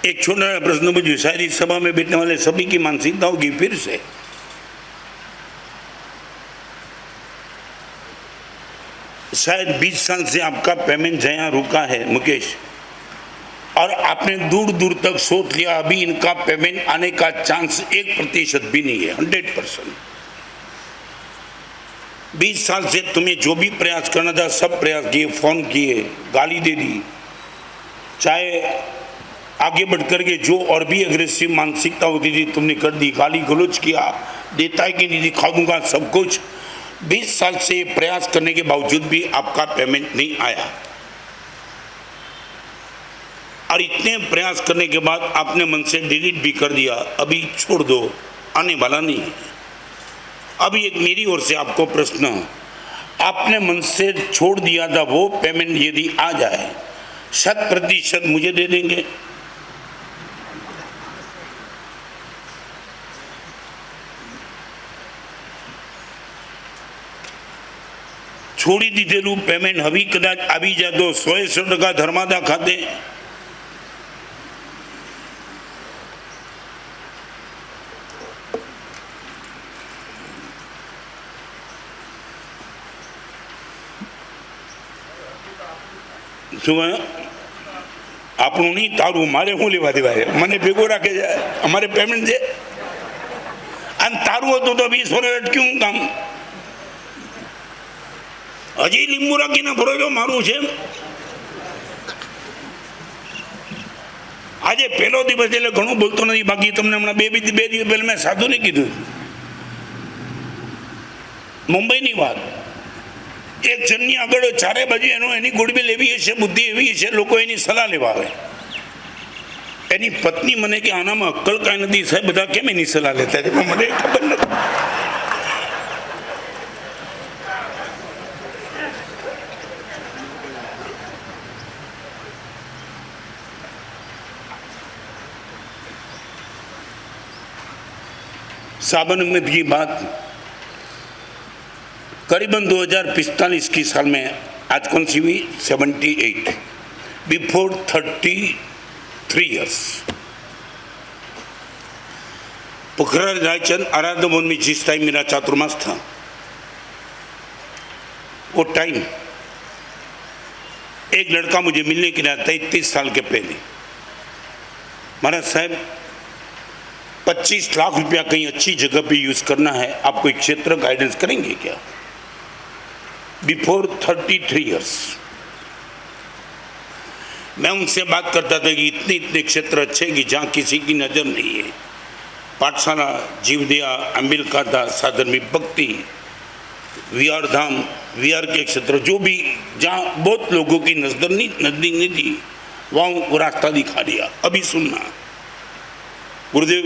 Speaker 3: एक छोटा प्रश्न पूछू, शायद इस सभा में बैठने वाले सभी की मानसिकता होगी फिर से, शायद 20 साल से आपका पेमेंट यहाँ रुका है मुकेश, और आपने दूर दूर तक सोच लिया अभी इनका पेमेंट आने का चांस 1% भी नहीं है, 100%. 20 साल से तुम्हें जो भी प्रयास करना था सब प्रयास किए, फोन किए, गाली दे दी, चाहे आगे बढ़ करके जो और भी अग्रेसिव मानसिकता होती थी तुमने कर दी, गाली गलौज किया, देता है कि नहीं दिखा दूंगा सब कुछ. 20 साल से प्रयास करने के बावजूद भी आपका पेमेंट नहीं आया, और इतने प्रयास करने के बाद आपने मन से डिलीट भी कर दिया, अभी छोड़ दो, आने वाला नहीं है. अभी एक मेरी ओर से आपको प्रश्न, आपने मन से छोड़ दिया था वो पेमेंट यदि आ जाए 100% मुझे दे देंगे? છોડી દીધેલું પેમેન્ટ હવે કદાચ આવી જાય તો 100% ધર્માદા ખાતે શું આપણું નહીં તારું, મારે શું લેવા દેવા છે? મને ભેગો રાખે છે, અમારે પેમેન્ટ છે, અને તારું હતું તો 20 વર્ષ અટક્યું કામ. હજી લીંબુ રાખીને ફરો છો મારું છે. આજે પહેલો દિવસ એટલે ઘણું બોલતો નથી, બાકી તમને હમણાં બે દિવસ પહેલા મેં સાધુને કીધું, મુંબઈની વાત, એક જણની આગળ ચારે બાજુ એની ગુડવિલ એવી હશે, બુદ્ધિ એવી હશે, લોકો એની સલાહ લેવા આવે. એની પત્ની મને કે આનામાં અક્કલ કાંઈ નથી સાહેબ, બધા કેમ એની સલાહ લેતા છે? મને ખબર નથી. साबरमती की बात करीबन 2045 की साल में, आज कौन सी हुई? 78, बिफोर 33 ईयर्स. पुखराज रायचंद आराध्य भवन में जिस टाइम मेरा चातुर्मास था, वो टाइम एक लड़का मुझे मिलने के लिए आता है 33 साल के पहले, महाराज साहब 25 लाख रुपया कहीं अच्छी जगह पे यूज करना है, आप कोई क्षेत्र गाइडेंस करेंगे क्या? बिफोर 33 ईयर्स मैं उनसे बात करता था कि इतने इतने क्षेत्र अच्छे कि जहाँ किसी की नज़र नहीं है, पाठशाला, जीवदया, अम्बिलका दास, साधर्मी भक्ति, विहार धाम, विहार के क्षेत्र जो भी जहाँ बहुत लोगों की नजर नजदीक नहीं थी, वहाँ वो रास्ता दिखा दिया. अभी सुनना, गुरुदेव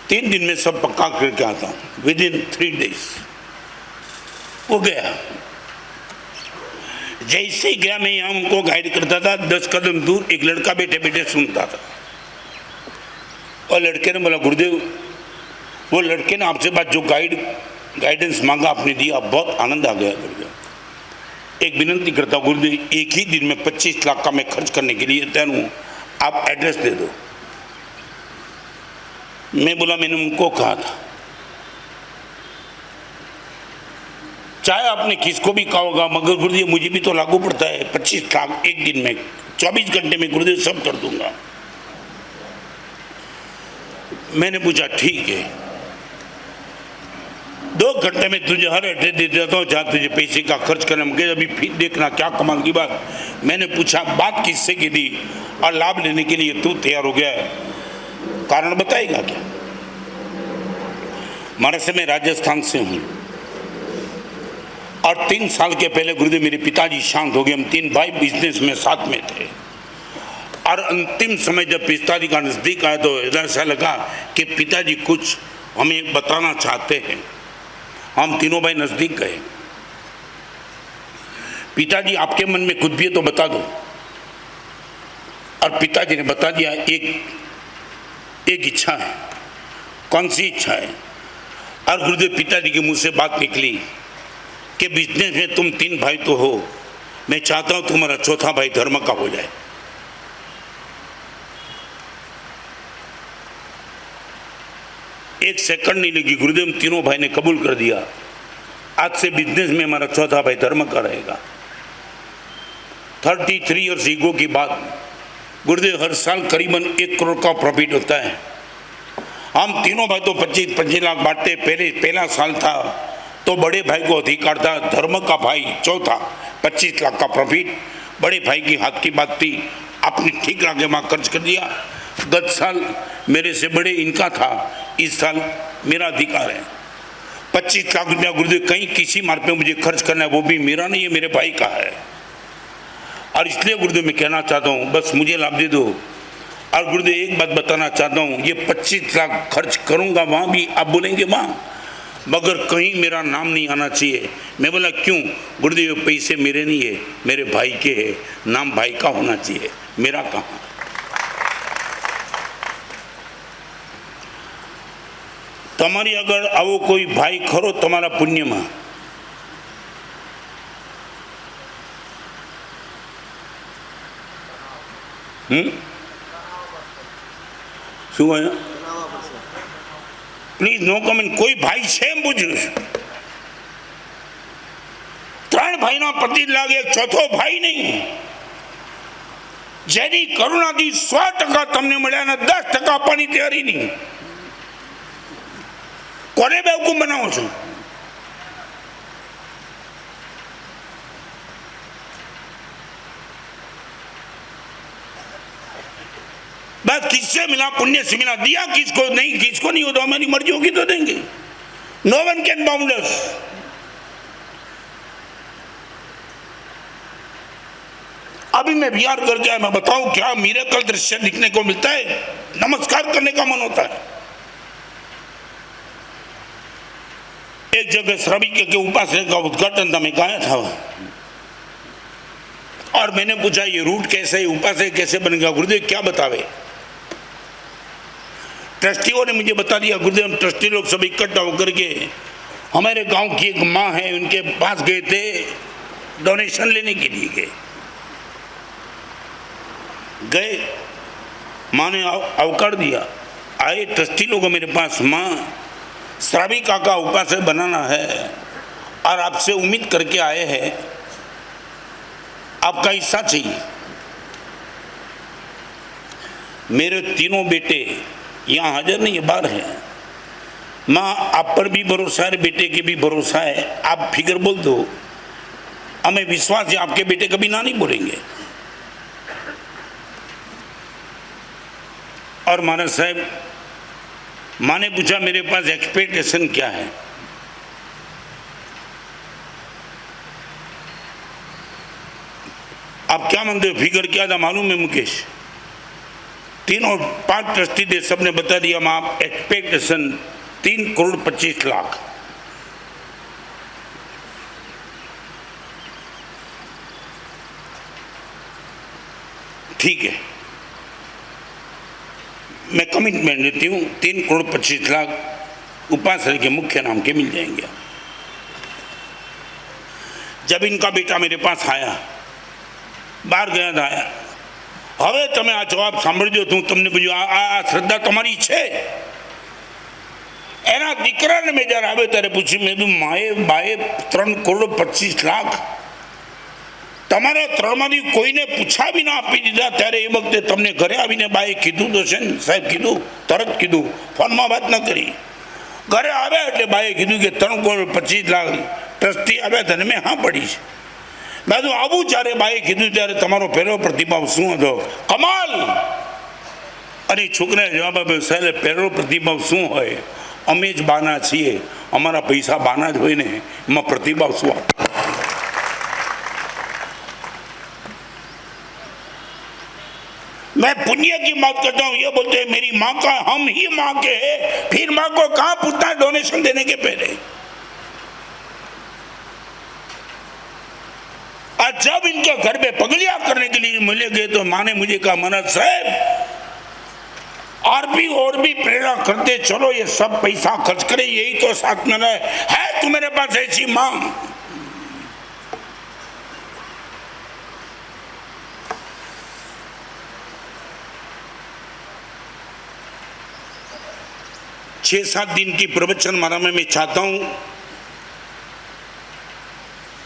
Speaker 3: 3 दिन में सब पक्का करके आता हूँ, विदिन 3 days. वो गया, जैसे ही गया मैं यहाँ उनको गाइड करता था, 10 कदम दूर एक लड़का बैठे बैठे सुनता था, और लड़के ने बोला गुरुदेव, वो लड़के ने आपसे बात जो गाइडेंस मांगा आपने दिया, बहुत आनंद आ गया गुरुदेव. एक विनंती करता हूँ गुरुदेव, एक ही दिन में 25 लाख का मैं खर्च करने के लिए तैयार हूँ, आप एड्रेस दे दो। मैं बोला मैंने उनको कहा था, चाहे आपने किसको भी कहा होगा, मगर गुरुदेव मुझे भी तो लागू पड़ता है। 25 लाख एक दिन में, 24 घंटे में गुरुदेव सब कर दूंगा। मैंने पूछा ठीक है, 2 घंटे में तुझे हर एड्रेस दे देता हूँ जहाँ तुझे पैसे का खर्च करना। मुझे अभी फिर देखना क्या कमाल की बात। मैंने पूछा बात किससे की थी और लाभ लेने के लिए तू तैयार हो गया है, कारण बताएगा क्या? महाराष्ट्र में राजस्थान से हूँ और 3 साल के पहले गुरुदेव मेरे पिताजी शांत हो गए। हम 3 भाई बिजनेस में साथ में थे और अंतिम समय जब पिताजी का नजदीक आया तो ऐसा लगा कि पिताजी कुछ हमें बताना चाहते हैं। हम तीनों भाई नजदीक गए। पिताजी आपके मन में कुछ भी है तो बता दो। और पिताजी ने बता दिया, एक इच्छा है। कौन सी इच्छा है? और गुरुदेव पिताजी के मुंह से बात निकली कि बिजनेस में तुम 3 भाई तो हो, मैं चाहता हूं तुम्हारा चौथा भाई धर्म का हो जाए। एक सेकंड नहीं लगी, गुरुदेव तीनों भाई ने कबूल कर दिया। आज से बिजनेस में हमारा चौथा भाई धर्म का रहेगा। 33 ईयर्स ईगो की बात। गुरुदेव हर साल करीबन 1 करोड़ का प्रॉफिट होता है। हम तीनों भाई तो 25 लाख बांटते। पहला साल था तो बड़े भाई को अधिकार था, धर्म का भाई चौथा, 25 लाख का प्रॉफिट। बड़े भाई की हाथ की बात थी, आपने ठीक लागे वहाँ खर्च कर दिया। गत साल मेरे से बड़े इनका था, इस साल मेरा अधिकार है। 25 लाख रुपया गुरुदेव कहीं किसी मार्ग पे मुझे खर्च करना है, वो भी मेरा नहीं है, मेरे भाई का है। और इसलिए गुरुदेव मैं कहना चाहता हूँ बस मुझे लाभ दे दो। और गुरुदेव एक बात बताना चाहता हूँ, ये 25 लाख खर्च करूँगा वहाँ भी आप बोलेंगे वहाँ, मगर कहीं मेरा नाम नहीं आना चाहिए। मैं बोला क्यों? गुरुदेव पैसे मेरे नहीं है, मेरे भाई के है, नाम भाई का होना चाहिए, मेरा कहाँ। તમારી આગળ આવો કોઈ ભાઈ ખરો તમારા પુણ્યમાં? શું હોય? Please no comment. કોઈ ભાઈ છે એમ પૂછ્યું? 3 ભાઈના પતિ લાગે, ચોથો ભાઈ નહીં, જેની કરુણાથી 100% તમને મળ્યા ને 10% આપવાની તૈયારી નહીં. કોને બેવકૂફ બનાવો છો? बस किससे मिला? पुण्य से मिला। दिया किसको नहीं हो तो हमारी मर्जी होगी तो देंगे। नो वन कैन बाउंड अस। अभी मैं बिहार करके आया, मैं बताऊं क्या मिरेकल दृश्य दिखने को मिलता है, नमस्कार करने का मन होता है। एक जगह श्रमिक के उपासना का उद्घाटन था, मैं गया था और मैंने पूछा ये रूट कैसे है, उपासना कैसे बनेगा? गुरुदेव क्या बतावे? ट्रस्टियों ने मुझे बता दिया। गुरुदेव हम ट्रस्टी लोग सब इकट्ठा होकर के हमारे गांव की एक माँ है, उनके पास गए थे, डोनेशन लेने के लिए गए। माँ ने अवकार दिया। आए ट्रस्टी लोग मेरे पास, माँ श्राविका का उपासक बनाना है और आपसे उम्मीद करके आए हैं, आपका हिस्सा चाहिए। मेरे तीनों बेटे यहाँ हाजिर नहीं है, बाहर है। माँ आप पर भी भरोसा है, बेटे के भी भरोसा है, आप फिगर बोल दो, हमें विश्वास है आपके बेटे कभी ना नहीं बोलेंगे। और महाराज साहब, माँ ने पूछा मेरे पास एक्सपेक्टेशन क्या है? आप क्या मानते हो? फिगर क्या था मालूम है मुकेश? 3 और 5 ट्रस्टी थे, सबने बता दिया माँ एक्सपेक्टेशन 3 करोड़ 25 लाख। ठीक है, मैं कमिटमेंट लेती हूँ, 3 करोड़ 25 लाख उपासना के मुख्य नाम के मिल जाएंगे। जब इनका बेटा मेरे पास आया, બહાર ગયા હતા, આયા, હવે તમે આ જવાબ સાંભળજો તો હું તમને પૂછ્યું, આ શ્રદ્ધા તમારી છે? એના દીકરાને મેં જ્યારે આવ્યો ત્યારે પૂછ્યું, મેં કીધું માએ બાએ 3,25,00,000 તમારા ત્રણમાંથી કોઈને પૂછા વિના આપી દીધા, ત્યારે એ વખતે તમને ઘરે આવીને બાએ કીધું તો છે ને સાહેબ? કીધું, તરત કીધું, ફોનમાં વાત ન કરી. ઘરે આવ્યા એટલે બાએ કીધું કે 3,25,00,000 ટ્રસ્ટી આવ્યા હતા ને મેં હા પડી છે. મેં તો આવું જ્યારે બાએ કીધું ત્યારે તમારો પહેલો પ્રતિભાવ શું હતો? કમાલ. અને છોકરાએ જવાબ આપ્યો, સાહેબ પહેલો પ્રતિભાવ શું હોય? અમે જ બાના છીએ, અમારા પૈસા બાના જ હોય ને, એમાં પ્રતિભાવ શું આપે? मैं पुण्य की बात करता हूँ, ये बोलते हैं मेरी माँ का हम ही माँ के हैं, फिर माँ को कहाँ पूछता है डोनेशन देने के पहले? और जब इनके घर पे पगलियां करने के लिए मिले गए तो माँ ने मुझे कहा, मनोज साहब और भी प्रेरणा करते चलो, ये सब पैसा खर्च करे, यही तो साथ में रहे है तुम्हारे पास ऐसी माँ? छह 7 दिन की प्रवचन मारा मैं चाहता हूं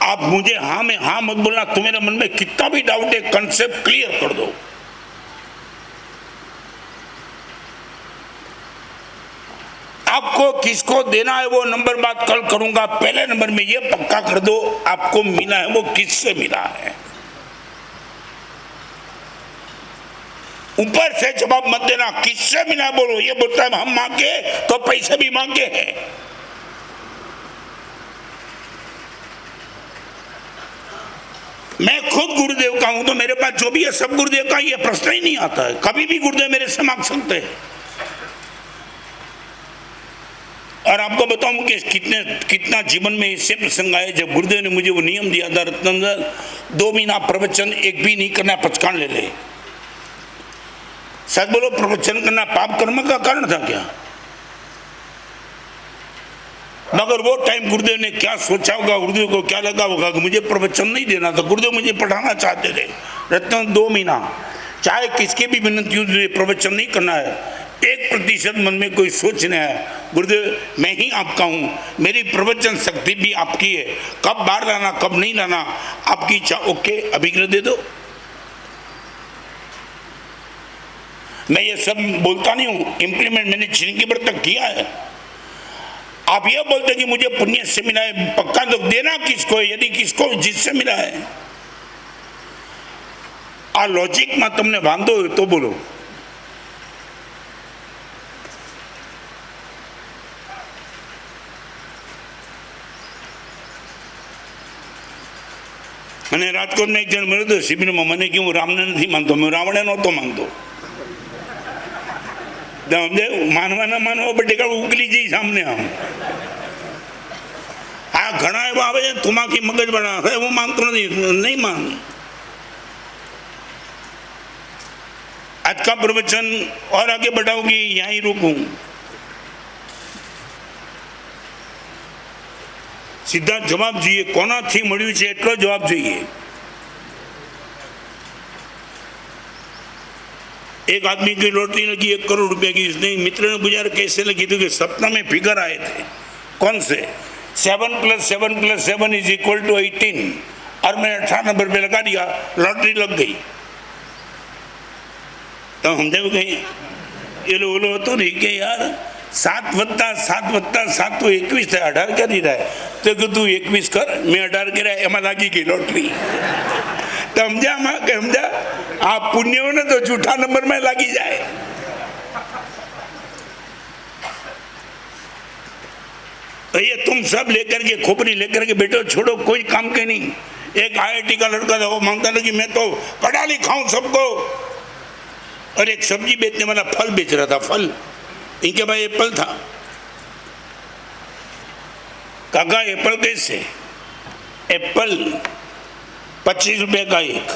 Speaker 3: आप मुझे हाँ में हाँ मत बोलना, तुम्हारे मन में कितना भी डाउट है कंसेप्ट क्लियर कर दो. आपको किसको देना है वो नंबर बात कल करूंगा. पहले नंबर में ये पक्का कर दो आपको मिला है वो किससे मिला है. ऊपर से जवाब मत देना, किससे मिला बोलो. ये बोलता है हम मांगे तो पैसे भी मांगे हैं. मैं खुद गुरुदेव का हूं तो मेरे पास जो भी है सब गुरुदेव का, ये प्रश्न ही नहीं आता है. कभी भी गुरुदेव मेरे से मांग सकते हैं. और आपको बताऊं कि कितना जीवन में ऐसे प्रसंग आए जब गुरुदेव ने मुझे वो नियम दिया था, रत्नंदन 2 महीना प्रवचन एक भी नहीं करना, पचकान ले ले. सच बोलो, प्रवचन करना पाप कर्म का कारण था क्या? मगर वो टाइम गुरुदेव ने क्या सोचा होगा, गुरुदेव को क्या लगा होगा कि मुझे प्रवचन नहीं देना था. गुरुदेव मुझे पढ़ाना चाहते थे. रत्न 2 महीना चाहे किसके भी विनती हो, प्रवचन नहीं करना है. 1% मन में कोई सोचना है, गुरुदेव मैं ही आपका हूँ, मेरी प्रवचन शक्ति भी आपकी है, कब बाहर लाना कब नहीं लाना आपकी इच्छा. ओके, अभिग्रह दे दो. मैं ये सब बोलता नहीं हूँ, इम्प्लीमेंट मैंने जिंदगी भर तक किया है. आप ये बोलते कि मुझे पुण्य से मिला है, पक्का तो देना किसको है? यदि किसको जिससे मिला है. आ लॉजिक में तुमने बांधो तो बोलो. मैंने राजकोट में एक जन मिले तो शिविर में मैंने क्यों रामने नहीं मानता, मैं रावणे नहोतो मानतो. मानवा मानवा बटेका उकली जी सामने आम आ घना एवं आवे तुमाकी मगज बना है वो मानतो नहीं मान. आज का प्रवचन और आगे बढ़ाऊंगी, यहाँ ही रुकूं. सीधा जवाब જોઈએ, કોનાથી મળ્યું છે એટલો જવાબ જોઈએ. एक आदमी की लॉटरी लगी 1 करोड़ रुपए की, इसने मित्र ने पूछा कैसे लगी, तो कि सपना में फिगर आए थे. कौन से? 7 + 7 + 7 = 18 और मैंने 18 नंबर पे लगा दिया, लॉटरी लग गई. तो हम जब कहीं ये लोग बोलो तो नहीं कि यार 7 + 7 + 7 तो 21 है, 18 क्या दी रहा है. तो कि तू 21 कर, मैं 18 कह रहा है, एम लगी गई लॉटरी. तो समझा आप पुण्य हो ना तो झूठा नंबर में लगी जाए. तो ये तुम सब लेकर के खोपड़ी लेकर के बैठो, छोड़ो, कोई काम के नहीं. एक IIT का लड़का था, वो मांगता था कि मैं तो पढ़ा लिखा हूं सबको. और एक सब्जी बेचने वाला फल बेच रहा था, फल. इनके भाई एप्पल था. काका एप्पल कैसे? एप्पल 25 रुपए का एक,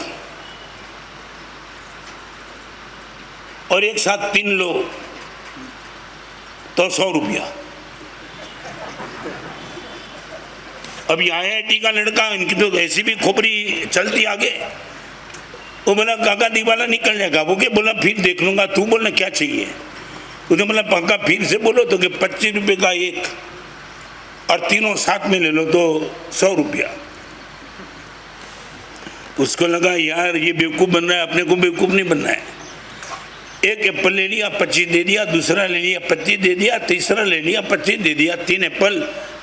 Speaker 3: और एक साथ 3 लो तो 100 रुपया. अभी IIT का लड़का, इनकी तो ऐसी भी खोपड़ी चलती आगे। वो बोला काका दीवाला निकल जाएगा। वो क्या बोला फिर देख लूंगा। तू बोलना क्या चाहिए? उसने बोला काका फिर से बोलो तो कि 25 रुपये का एक और तीनों साथ में ले लो तो 100 रुपया। उसको लगा यार ये बेवकूफ़ बन रहा है, अपने को बेवकूफ़ नहीं बनना है। एक एप्पल ले लिया 25 दे दिया, दूसरा ले लिया 25 दे दिया, तीसरा ले लिया 25 दे दिया, 3 एप्पल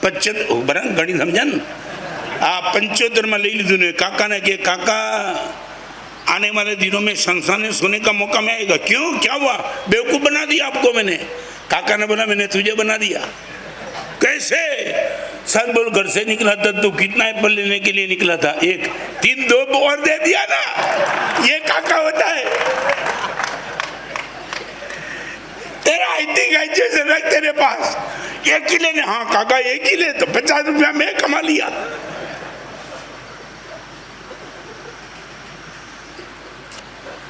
Speaker 3: 75 बरा गणी समझन 75 में ले ली तूने। काका ने कहा काका आने वाले दिनों में संसाने सोने का मौका में आएगा। क्यों, क्या हुआ? बेवकूफ़ बना दिया आपको मैंने। काका ने बोला मैंने तुझे बना दिया। कैसे? सर बोल घर से निकला था तो कितना एप्पल लेने के लिए निकला था? एक, 3 2 और दे दिया ना। ये काका होता है। तेरा आइडेंटिफिकेशन रख तेरे पास। एक ही लेने? हाँ काका एक ही ले, तो 50 रुपया मैं कमा लिया।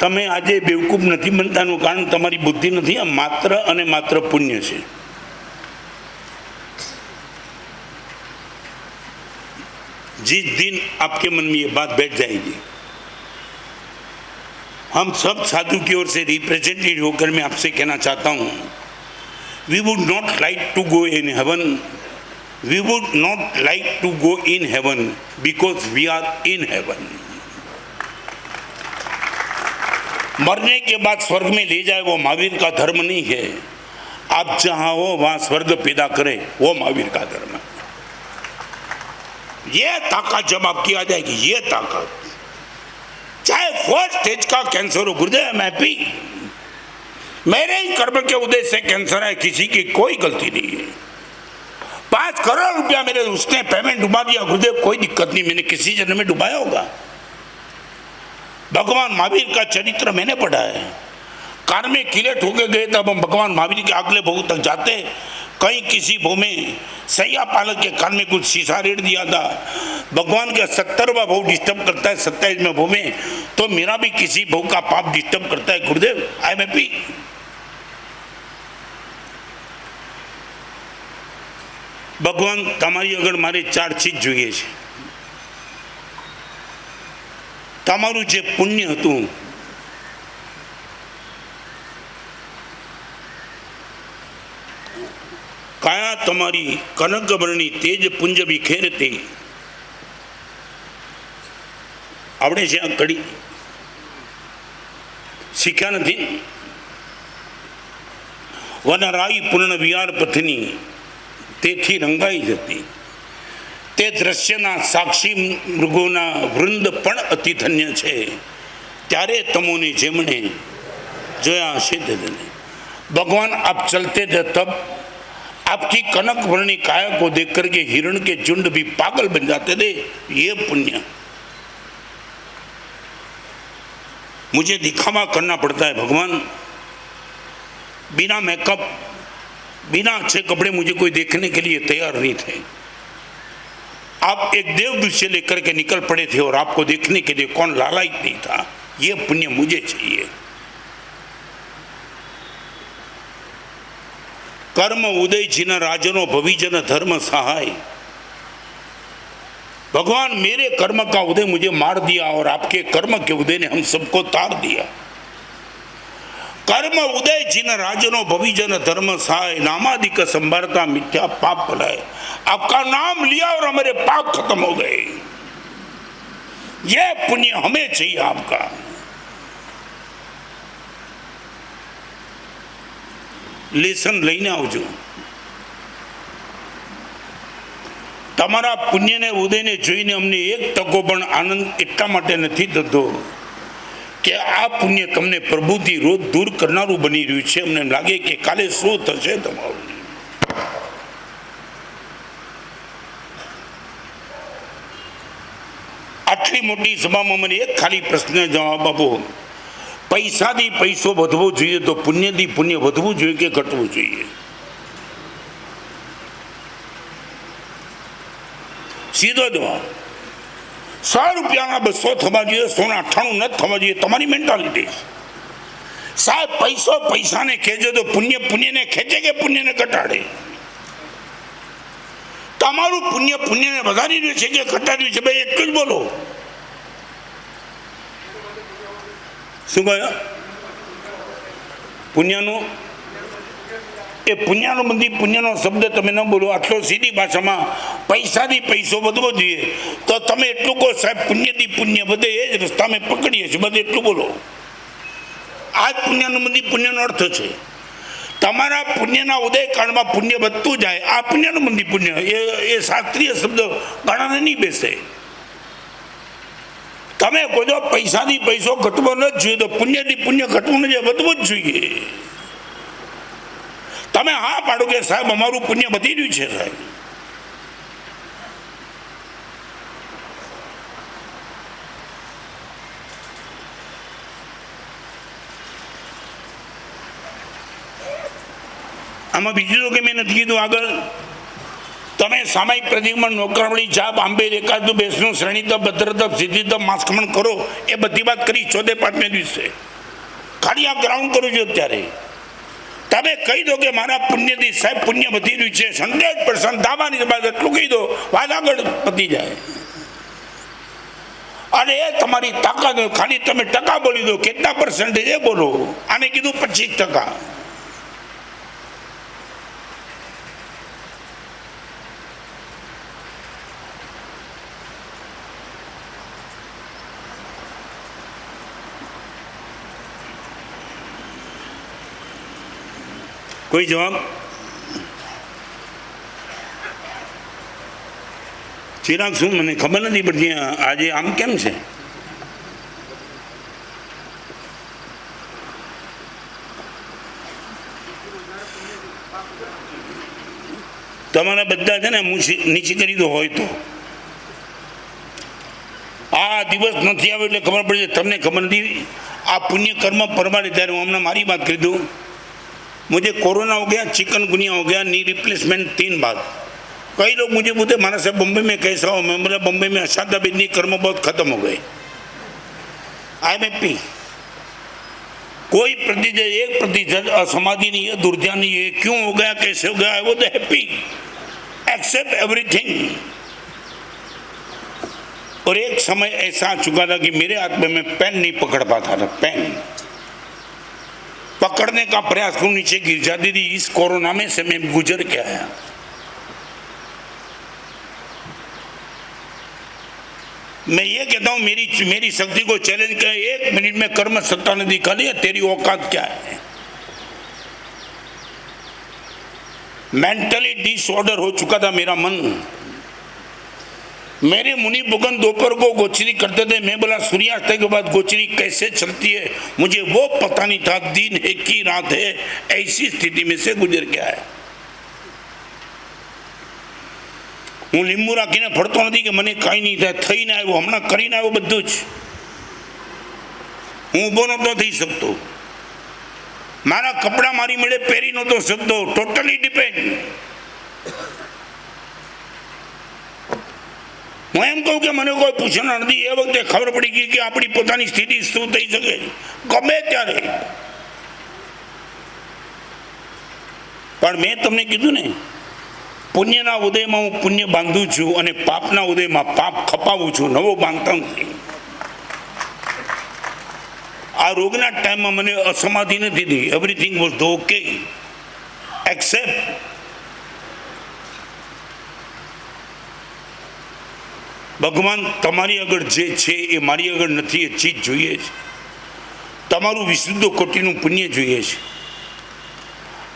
Speaker 3: તમે આજે બેવકૂફ નથી બનતાનું કારણ તમારી બુદ્ધિ નથી, આ માત્ર અને માત્ર પુણ્ય છે। जिस दिन आपके मन में ये बात बैठ जाएगी, हम सब साधु की ओर से रिप्रेजेंटेटिव होकर मैं आपसे कहना चाहता हूँ, we would not like to go in heaven, we would not like to go in heaven because we are in heaven. मरने के बाद स्वर्ग में ले जाए वो महावीर का धर्म नहीं है। आप जहाँ हो वहाँ स्वर्ग पैदा करे वो महावीर का धर्म है। ये ताकत जब आपकी आ जाएगी, ये ताकत, चाहे 4th स्टेज का कैंसर हो, गुरुदेव मैं भी मेरे ही कर्म के उदय से कैंसर है, किसी की कोई गलती नहीं है। 5 करोड़ रुपया मेरे उसने पेमेंट डुबा दिया, गुरुदेव कोई दिक्कत नहीं, मैंने किसी जन्म में डुबाया होगा। भगवान महावीर का चरित्र मैंने पढ़ा है। कार में किले ठोके गए तब हम भगवान महावीर के अगले भोग तक जाते। कहीं किसी भो में सैया पालक के कान में कुछ शीशा रेड़ दिया था। भगवान का 70वां भोग डिस्टर्ब करता है 27वें भोग में, तो मेरा भी किसी भोग का पाप डिस्टर्ब करता है। गुरुदेव आई एम हैप्पी। भगवान तमारी अगर मारे 4 चीज જોઈએ છે। તમારું જે પુણ્ય હતું, કાયા તમારી કનકવર્ણી તેજ પુંજ વિખેરતે। આપણે છે આ કડી શીખ્યા નથી। વનરાઈ પૂર્ણ વિહાર પથની તેથી રંગાઈ જતી। તે દ્રશ્યના સાક્ષી મૃગોના વૃંદ પણ અતિ ધન્ય છે। ત્યારે તમોને જેમણે જોયા હશે તેને। भगवान आप चलते थे तब आपकी कनक वर्णी काया को देख करके हिरण के झुंड भी पागल बन जाते थे। ये पुण्य मुझे दिखावा करना पड़ता है। भगवान बिना मेकअप बिना अच्छे कपड़े मुझे कोई देखने के लिए तैयार नहीं थे। आप एक देव दृश्य लेकर के निकल पड़े थे और आपको देखने के लिए कौन लालायित नहीं था। ये पुण्य मुझे चाहिए। कर्म उदय जिन राजनो भविजन धर्म सहाय। भगवान मेरे कर्म का उदय मुझे मार दिया और आपके कर्म के उदय ने हम सबको तार दिया। कर्म उदय जिन राजनो भविजन धर्म सहाय। नामादिक संभारता मिथ्या पाप भलाए। आपका नाम लिया और हमारे पाप खत्म हो गए। यह पुण्य हमें चाहिए आपका। लेसन लईने आवजो। तमारा पुण्य ने उदय ने जोईने हमने एक टको पण आनंद એટલા માટે નથી થતો કે આ પુણ્ય તમને પ્રભુથી રોજ દૂર કરનારું બની રહ્યું છે। અમને લાગે કે કાલે શું થશે તમારું। આટલી મોટી સભામાં મને એક ખાલી પ્રશ્ન જવાબ આપો। પૈસાથી પૈસો વધવો જોઈએ તો પુણ્યથી પુણ્ય વધવું જોઈએ કે ઘટવું જોઈએ? સીધો જવાબ 100 રૂપિયાના 200 થવા જોઈએ, 198 ન થવા જોઈએ। તમારી મેન્ટાલિટી સાહેબ પૈસો પૈસાને ખેંચે તો પુણ્ય પુણ્યને ખેંચે કે પુણ્યને ઘટાડે? તો તમારું પુણ્ય પુણ્યને વધારી રહ્યું છે કે ઘટાડ્યું છે? ભાઈ એટલું જ બોલો. શું કહ્યું? પુણ્યનું એ પુણ્યનો બધી પુણ્યનો શબ્દ તમે ન બોલો. આટલો સીધી ભાષામાં પૈસાથી પૈસો વધવો જોઈએ તો તમે એટલું કહો સાહેબ પુણ્યથી પુણ્ય બધે એ જ રસ્તા અમે પકડીએ છીએ, બધે એટલું બોલો. આ જ પુણ્યનો બધી પુણ્યનો અર્થ છે. તમારા પુણ્યના ઉદયકાળમાં પુણ્ય વધતું જાય, આ પુણ્યનું મંદી પુણ્ય એ શાસ્ત્રીય શબ્દ ઘણાને નહીં બેસે. તમે કહો છો પૈસાથી પૈસો ઘટવો ન જ જોઈએ તો પુણ્યથી પુણ્ય ઘટવું ન જોઈએ, વધવું જ જોઈએ. તમે હા પાડો કે સાહેબ અમારું પુણ્ય વધી રહ્યું છે સાહેબ. આમાં બીજું તો કે મેં નથી કીધું આગળ. તમે સામાયિક પ્રતિક્રમણ નોકરાવળી જાપ આંબેર એકાદું બેસનું શ્રેણી તપ ભદ્ર તપ સિદ્ધિ તપ માસ્કમણ કરો એ બધી વાત કરી 14-5 દિવસે. ખાલી આ ગ્રાઉન્ડ કરું છું અત્યારે. તમે કહી દો કે મારા પુણ્યથી સાહેબ પુણ્ય વધી રહ્યું છે 100% દાવાની બાદ એટલું કહી દો, વાત આગળ પતી જાય. અને એ તમારી તાકાત. ખાલી તમે ટકા બોલી દો, કેટલા % એ બોલો. આને કીધું 25%. કોઈ જવાબ? ચિરાગ શું મને ખબર નથી પડતી આજે આમ કેમ છે? તમારા બધા છે ને નીચે કરી દો હોય તો. આ દિવસ નથી આવ્યો એટલે ખબર પડે. તમને ખબર નથી આ पुण्य कर्म परमाने ત્યારે હું હમણાં મારી बात કરી दूँ. मुझे कोरोना हो गया, चिकनगुनिया हो गया, नी रिप्लेसमेंट 3 बार. कई लोग मुझे बोलते माना साहब बम्बई में कैसा हो? मैं बोला बम्बई में अशादाबिंदी कर्म बहुत खत्म हो गए. I am happy. कोई प्रतिशत 1% असमाधि नहीं है, दुर्ध्या नहीं है. क्यों हो गया, कैसे हो गया, वो तो हैप्पी. Accept everything. और एक समय ऐसा आ चुका था कि मेरे हाथ में मैं पेन नहीं पकड़ पाता था. पेन पकड़ने का प्रयास करूं, नीचे गिर जाती थी. इस कोरोना में से मैं गुजर के आया. मैं ये कहता हूं मेरी शक्ति को चैलेंज कर 1 मिनट में कर्म सत्ता ने दिखा दिया तेरी औकात क्या है. मेंटली डिसऑर्डर हो चुका था मेरा मन. मेरे मुनि बुगन दोपहर को गोचरी करते थे. मैं बोला सूर्यास्त के बाद गोचरी कैसे चलती है मुझे वो पता नहीं था. दिन है कि रात है, ऐसी स्थिति में से गुजर के आया. હું લીંબુ રાખીને ફરતો નથી કે મને કાંઈ નહીં થાય. થઈને આવ્યો, હમણાં કરીને આવ્યો બધું જ. હું ઊભો નહોતો થઈ શકતો. મારા કપડાં મારી મળે પહેરી નહોતો શકતો. Totally depend. હું એમ કહું કે મને કોઈ પૂછનાર નથી. એ વખતે ખબર પડી ગઈ કે આપણી પોતાની સ્થિતિ શું થઈ શકે ગમે ત્યારે. પણ મેં તમને કીધું ને પુણ્યના ઉદયમાં હું પુણ્ય બાંધું છું અને પાપના ઉદયમાં પાપ ખપાવું છું, નવો બાંધતા નથી. આ રોગના ટાઈમમાં મને અસમાધિ નથી થઈ. એવરીથિંગ વોઝ ઓકે એક્સેપ્ટ ભગવાન તમારી આગળ જે છે એ મારી આગળ નથી. એ ચીજ જોઈએ છે. તમારું વિશુદ્ધ કોટીનું પુણ્ય જોઈએ છે.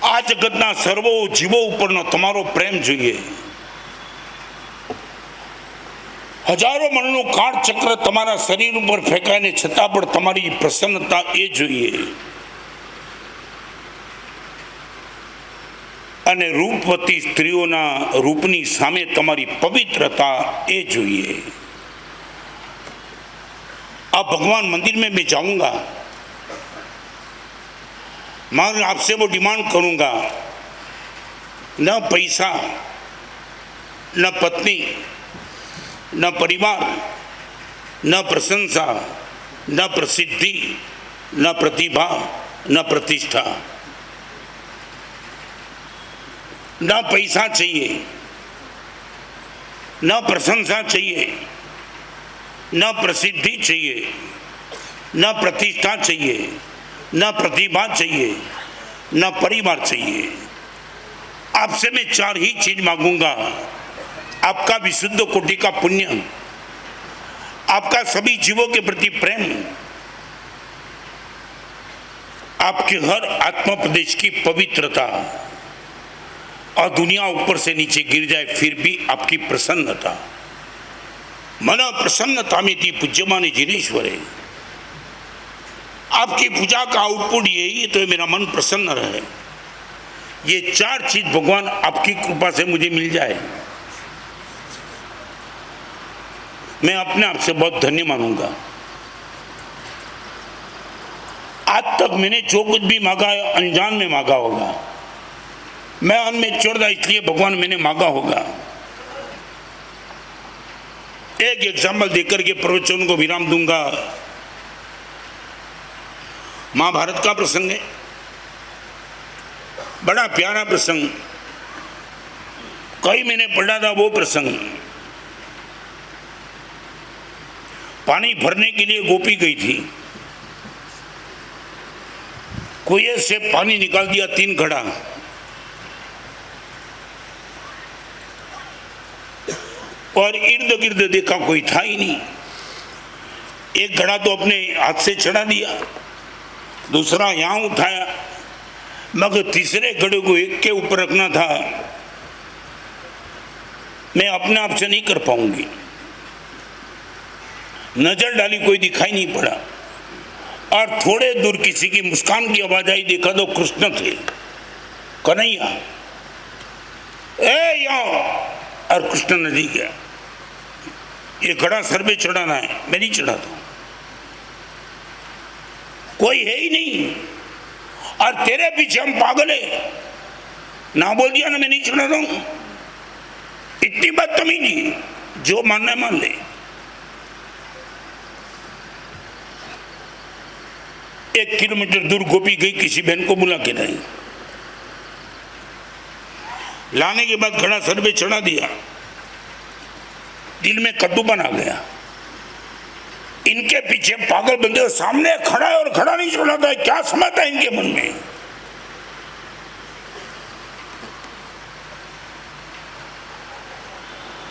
Speaker 3: આ જગતના સર્વો જીવો ઉપરનો તમારો પ્રેમ જોઈએ. હજારો મણનું કાળ ચક્ર તમારા શરીર ઉપર ફેંકાઈને છતાં પણ તમારી પ્રસન્નતા એ જોઈએ. અને રૂપવતી સ્ત્રીઓના રૂપની સામે તમારી પવિત્રતા એ જોઈએ. આ ભગવાન મંदिर में मैं जाऊंगा, मैं आपसे वो डिमांड करूंगा, न पैसा, न पत्नी, न परिवार, न प्रशंसा, न प्रसिद्धि, न प्रतिभा, न प्रतिष्ठा. न पैसा चाहिए, न प्रशंसा चाहिए, न प्रसिद्धि चाहिए, न प्रतिष्ठा चाहिए, न प्रतिभा चाहिए, न परिवार चाहिए। आपसे मैं 4 ही चीज मांगूंगा। आपका विशुद्ध कोटि का पुण्य, आपका सभी जीवों के प्रति प्रेम, आपके हर आत्मा प्रदेश की पवित्रता, और दुनिया ऊपर से नीचे गिर जाए फिर भी आपकी प्रसन्नता। मन प्रसन्नता में थी पूज्यमाने जिनेश्वरे। आपकी पूजा का आउटपुट यही तो मेरा मन प्रसन्न रहे। ये 4 चीज भगवान आपकी कृपा से मुझे मिल जाए, मैं अपने आप से बहुत धन्य मानूंगा। आज तक मैंने जो कुछ भी मांगा है अनजान में मांगा होगा, मैं अनमें चढ़ा इसलिए भगवान मैंने मांगा होगा। एक एग्जाम्पल देकर के प्रवचन को विराम दूंगा। महाभारत का प्रसंग है, बड़ा प्यारा प्रसंग, कई मैंने पढ़ा था वो प्रसंग। पानी भरने के लिए गोपी गई थी, कुएं से पानी निकाल दिया 3 घड़ा, और इर्द गिर्द देखा कोई था ही नहीं। एक घड़ा तो अपने हाथ से चढ़ा दिया, दूसरा यहां उठाया, मगर तीसरे घड़े को एक के ऊपर रखना था। मैं अपने आप से नहीं कर पाऊंगी। नजर डाली, कोई दिखाई नहीं पड़ा, और थोड़े दूर किसी की मुस्कान की आवाज आई, देखा तो कृष्ण थे। कन्हैया, ए यहाँ, और कृष्ण नदी गया। ये घड़ा सर पे चढ़ाना है, मैं नहीं चढ़ाता हूं, कोई है ही नहीं, और तेरे पीछे हम पागल है, ना बोल दिया ना मैं नहीं चढ़ाता हूं। इतनी बदतमीजी, जो मानना है मान ले। 1 किलोमीटर दूर गोपी गई, किसी बहन को बुला के नहीं लाने के बाद घड़ा सर पे चढ़ा दिया। दिल में कटुपन आ गया, इनके पीछे पागल बंदे सामने खड़ा है और खड़ा नहीं चढ़ाता है, क्या समझता है इनके मन में।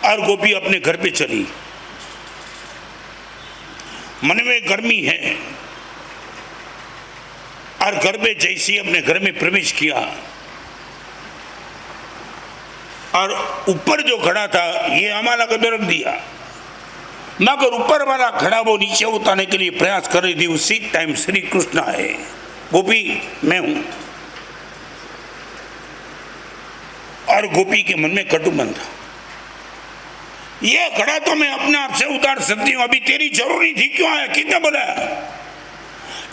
Speaker 3: और गोपी अपने घर पे चली। मन में गर्मी है, और घर पे जैसे अपने घर में प्रवेश किया, और ऊपर जो खड़ा था ये हमारा कदम रख दिया, मगर ऊपर वाला खड़ा वो नीचे उतारने के लिए प्रयास कर रही थी। उसी टाइम श्री कृष्ण आए। गोपी मैं हूं, और गोपी के मन में कटुपन था। ये खड़ा तो मैं अपने आप से उतार सकती हूं, अभी तेरी जरूरी थी, क्यों आया, किसने बुलाया?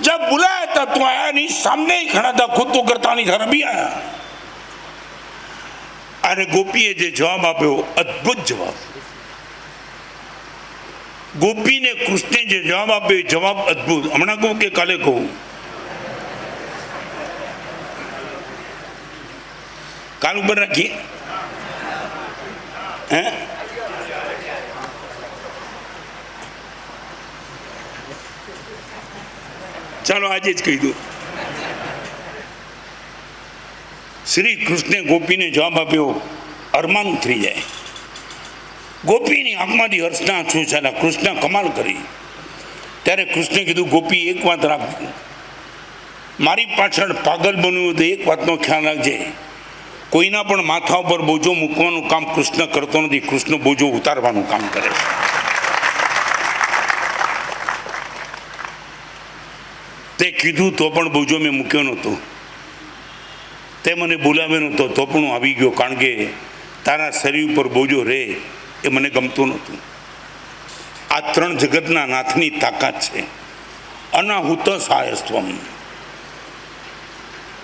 Speaker 3: जब बुलाया तब तू आया नहीं, सामने ही खड़ा था, खुद तो करता नहीं था, अभी आया। अरे गोपी जो जवाब आप अद्भुत जवाब। गोपी ने कृष्ण जो जवाब आप जवाब अद्भुत। हमणा को के काले को काल ऊपर रखिए, हैं? चलो आज कही दो। श्री कृष्ण गोपी ने जवाब आप्यो, अरमान उतरी जाए। गोपी ની આંખમાંથી હર્ષના આંસુ ચાલ્યા। કૃષ્ણ કમાલ કરી। ત્યારે કૃષ્ણે કીધું, ગોપી એક વાત રાખજો, મારી પાછળ પાગલ બન્યું તો એક વાતનો ખ્યાલ રાખજે, કોઈના પણ માથા ઉપર બોજો મૂકવાનું કામ કૃષ્ણ કરતો નથી, કૃષ્ણ બોજો ઉતારવાનું કામ કરે છે। તે કીધું તો પણ બોજો મેં મૂક્યો નહોતો, તે મને બોલાવ્યો નહોતો તો પણ હું આવી ગયો, કારણ કે તારા શરીર ઉપર બોજો રહે એ મને ગમતું નહોતું। આ 3 જગતના નાથની તાકાત છે। अनाहुत सायस्त्वम।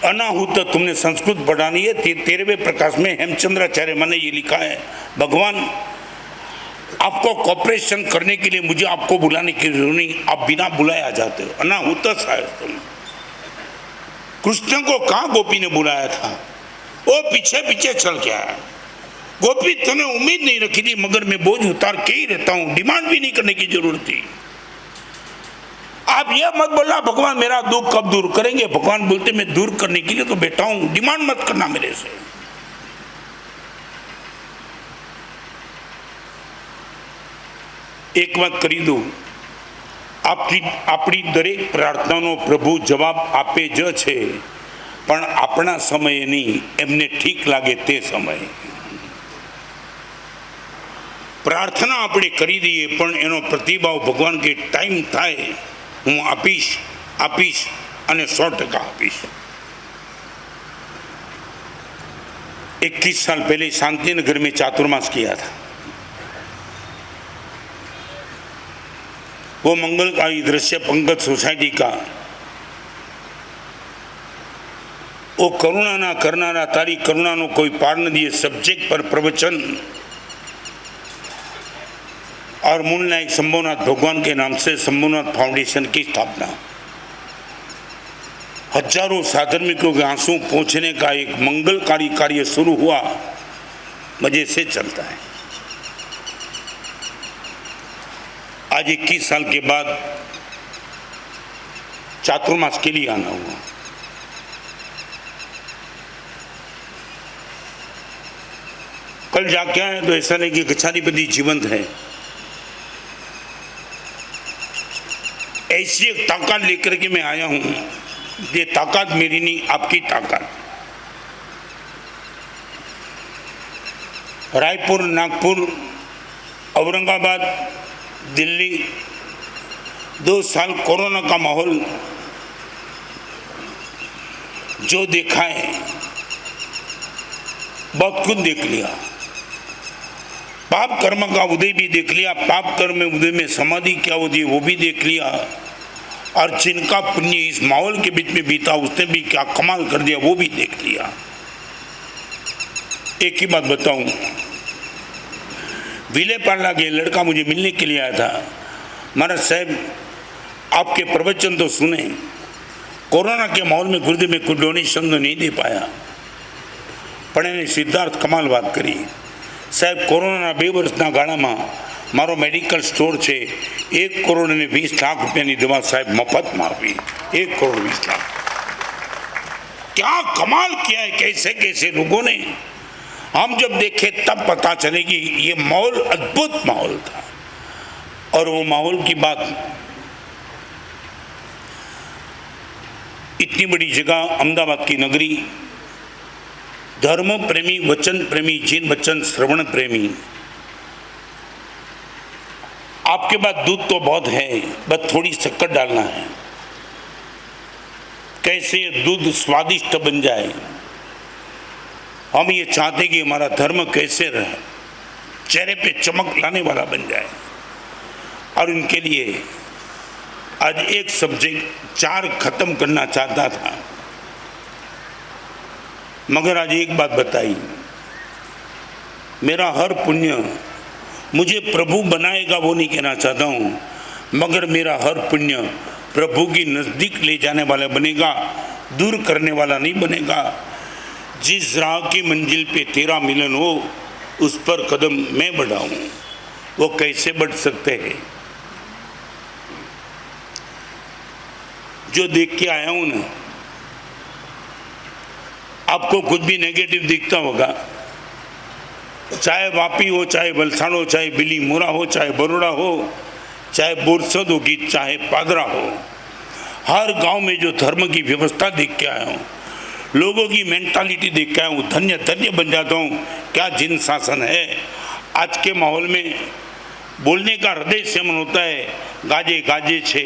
Speaker 3: अनाहुत तुमने संस्कृत पढ़ानी है, 13वें प्रकाश में हेमचंद्राचार्य मैंने ये लिखा है, भगवान आपको कॉपरेशन करने के लिए मुझे आपको बुलाने की जरूरत नहीं, आप बिना बुलाए आ जाते हो। अनाहुत सायस्त्वम। कृष्ण को कहाँ गोपी ने बुलाया था, वो पीछे पीछे चल के आया। गोपी तूने उम्मीद नहीं रखी थी, मगर मैं बोझ उतार के ही रहता हूं, डिमांड भी नहीं करने की जरूरत थी। आप यह मत बोलना भगवान मेरा दुख कब दूर करेंगे। भगवान बोलते मैं दूर करने के लिए तो बैठा हूं, डिमांड मत करना मेरे से। एक बात કરી દો, આપણી દરેક પ્રાર્થનાનો પ્રભુ જવાબ આપે જ છે, પણ આપણા સમયે નહીં, એમને ઠીક લાગે તે સમયે પ્રાર્થના આપણે કરી દઈએ, પણ એનો પ્રતિભાવ ભગવાન કે ટાઈમ થાય હું આપીશ આપીશ અને 100% આપીશ। 21 साल पहले शांतिनगर में चातुर्मास किया था। वो मंगलकारी दृश्य पंकज सोसाइटी का, वो करुणा ना करनारा तारी करुणा नो कोई पार न दिए सब्जेक्ट पर प्रवचन और मूल नायक शंभुनाथ भगवान के नाम से शंभुनाथ फाउंडेशन की स्थापना। हजारों साधर्मिकों के आंसू पहुंचने का एक मंगलकारी कार्य शुरू हुआ, मजे से चलता है। आज 21 साल के बाद चातुर्मास के लिए आना हुआ। कल जाके आए तो ऐसा नहीं कि गच्छाधिपति जीवंत है, ऐसी एक ताकत लेकर के मैं आया हूं। ये ताकत मेरी नहीं, आपकी ताकत। रायपुर, नागपुर, औरंगाबाद, दिल्ली 2 साल कोरोना का माहौल जो देखा है, बहुत कुछ देख लिया। पाप कर्म का उदय भी देख लिया, पाप कर्म में उदय में समाधि क्या होती है वो भी देख लिया, और जिनका पुण्य इस माहौल के बीच में बीता उसने भी क्या कमाल कर दिया वो भी देख लिया। एक ही बात बताऊं, विले पार्ला के लड़का मुझे मिलने के लिए आया था। महाराज साहब आपके प्रवचन तो सुने, कोरोना के माहौल में गुरुदेव में कोई डोनेशन तो नहीं दे पाया, પણ એને સિદ્ધાર્થ કમાલ વાત કરી। સાહેબ કોરોનાના 2 વર્ષના ગાળામાં મારો મેડિકલ સ્ટોર છે, 1 કરોડ અને 20 લાખ રૂપિયાની દવા સાહેબ મફતમાં આપી। 1 કરોડ 20 લાખ, क्या कमाल किया है। कैसे कैसे लोगों ने, हम जब देखे तब पता चलेगी ये माहौल अद्भुत माहौल था। और वो माहौल की बात, इतनी बड़ी जगह अहमदाबाद की नगरी, धर्म प्रेमी, वचन प्रेमी, जिन वचन श्रवण प्रेमी, आपके पास दूध तो बहुत है, बस थोड़ी शक्कर डालना है। कैसे दूध स्वादिष्ट बन जाए, हम ये चाहते कि हमारा धर्म कैसे रहे, चेहरे पे चमक लाने वाला बन जाए। और इनके लिए आज एक सब्जेक्ट 4 खत्म करना चाहता था, मगर आज एक बात बताई, मेरा हर पुण्य मुझे प्रभु बनाएगा वो नहीं कहना चाहता हूँ, मगर मेरा हर पुण्य प्रभु की नज़दीक ले जाने वाला बनेगा, दूर करने वाला नहीं बनेगा। जिस राह की मंजिल पे तेरा मिलन हो उस पर कदम मैं बढ़ाऊं, वो कैसे बढ़ सकते हैं। जो देख के आया हूं ना, आपको कुछ भी नेगेटिव दिखता होगा, चाहे वापी हो, चाहे वलसाड़ हो, चाहे बिली मोरा हो, चाहे बरोड़ा हो, चाहे बोरसद होगी, चाहे पादरा हो, हर गांव में जो धर्म की व्यवस्था देख के आया हूँ, लोगों की मेंटालिटी देख के आया हूँ, धन्य धन्य बन जाता हूँ। क्या जिन शासन है। आज के माहौल में बोलने का हृदय समन होता है, गाजे गाजे छे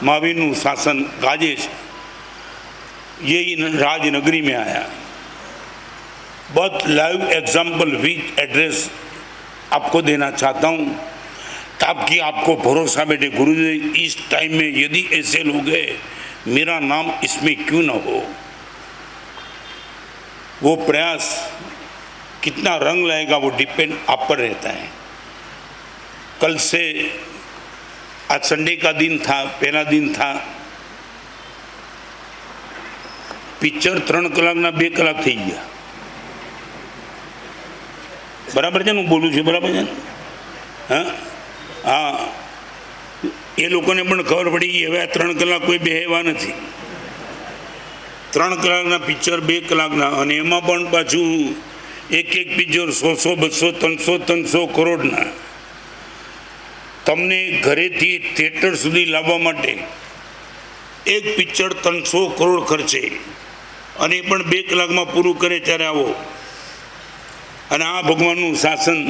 Speaker 3: महावीरनु शासन गाजे छे। यही राजनगरी में आया, बहुत लाइव एग्जाम्पल विथ एड्रेस आपको देना चाहता हूँ, ताकि आपको भरोसा बैठे गुरुदेव इस टाइम में यदि ऐसे लोग हैं, मेरा नाम इसमें क्यों ना हो। वो प्रयास कितना रंग लाएगा वो डिपेंड आप पर रहता है। कल से आज संडे का दिन था, पहला दिन था, पिक्चर 3 કલાકના 2 કલાક થઈ ગયા। બરાબર છે ને હું બોલું છું બરાબર છે ને? હા હા, એ લોકોને પણ ખબર પડી ગઈ હવે આ 3 કલાક કોઈ બેહવા નથી. 3 કલાકના પિક્ચર 2 કલાકના, અને એમાં પણ પાછું એક પિક્ચર 100, 200, 300 કરોડના. તમને ઘરેથી થિયેટર સુધી લાવવા માટે એક પિક્ચર 300 કરોડ ખર્ચે, અને એ પણ 2 કલાકમાં પૂરું કરે ત્યારે આવો. અને આ ભગવાનનું શાસન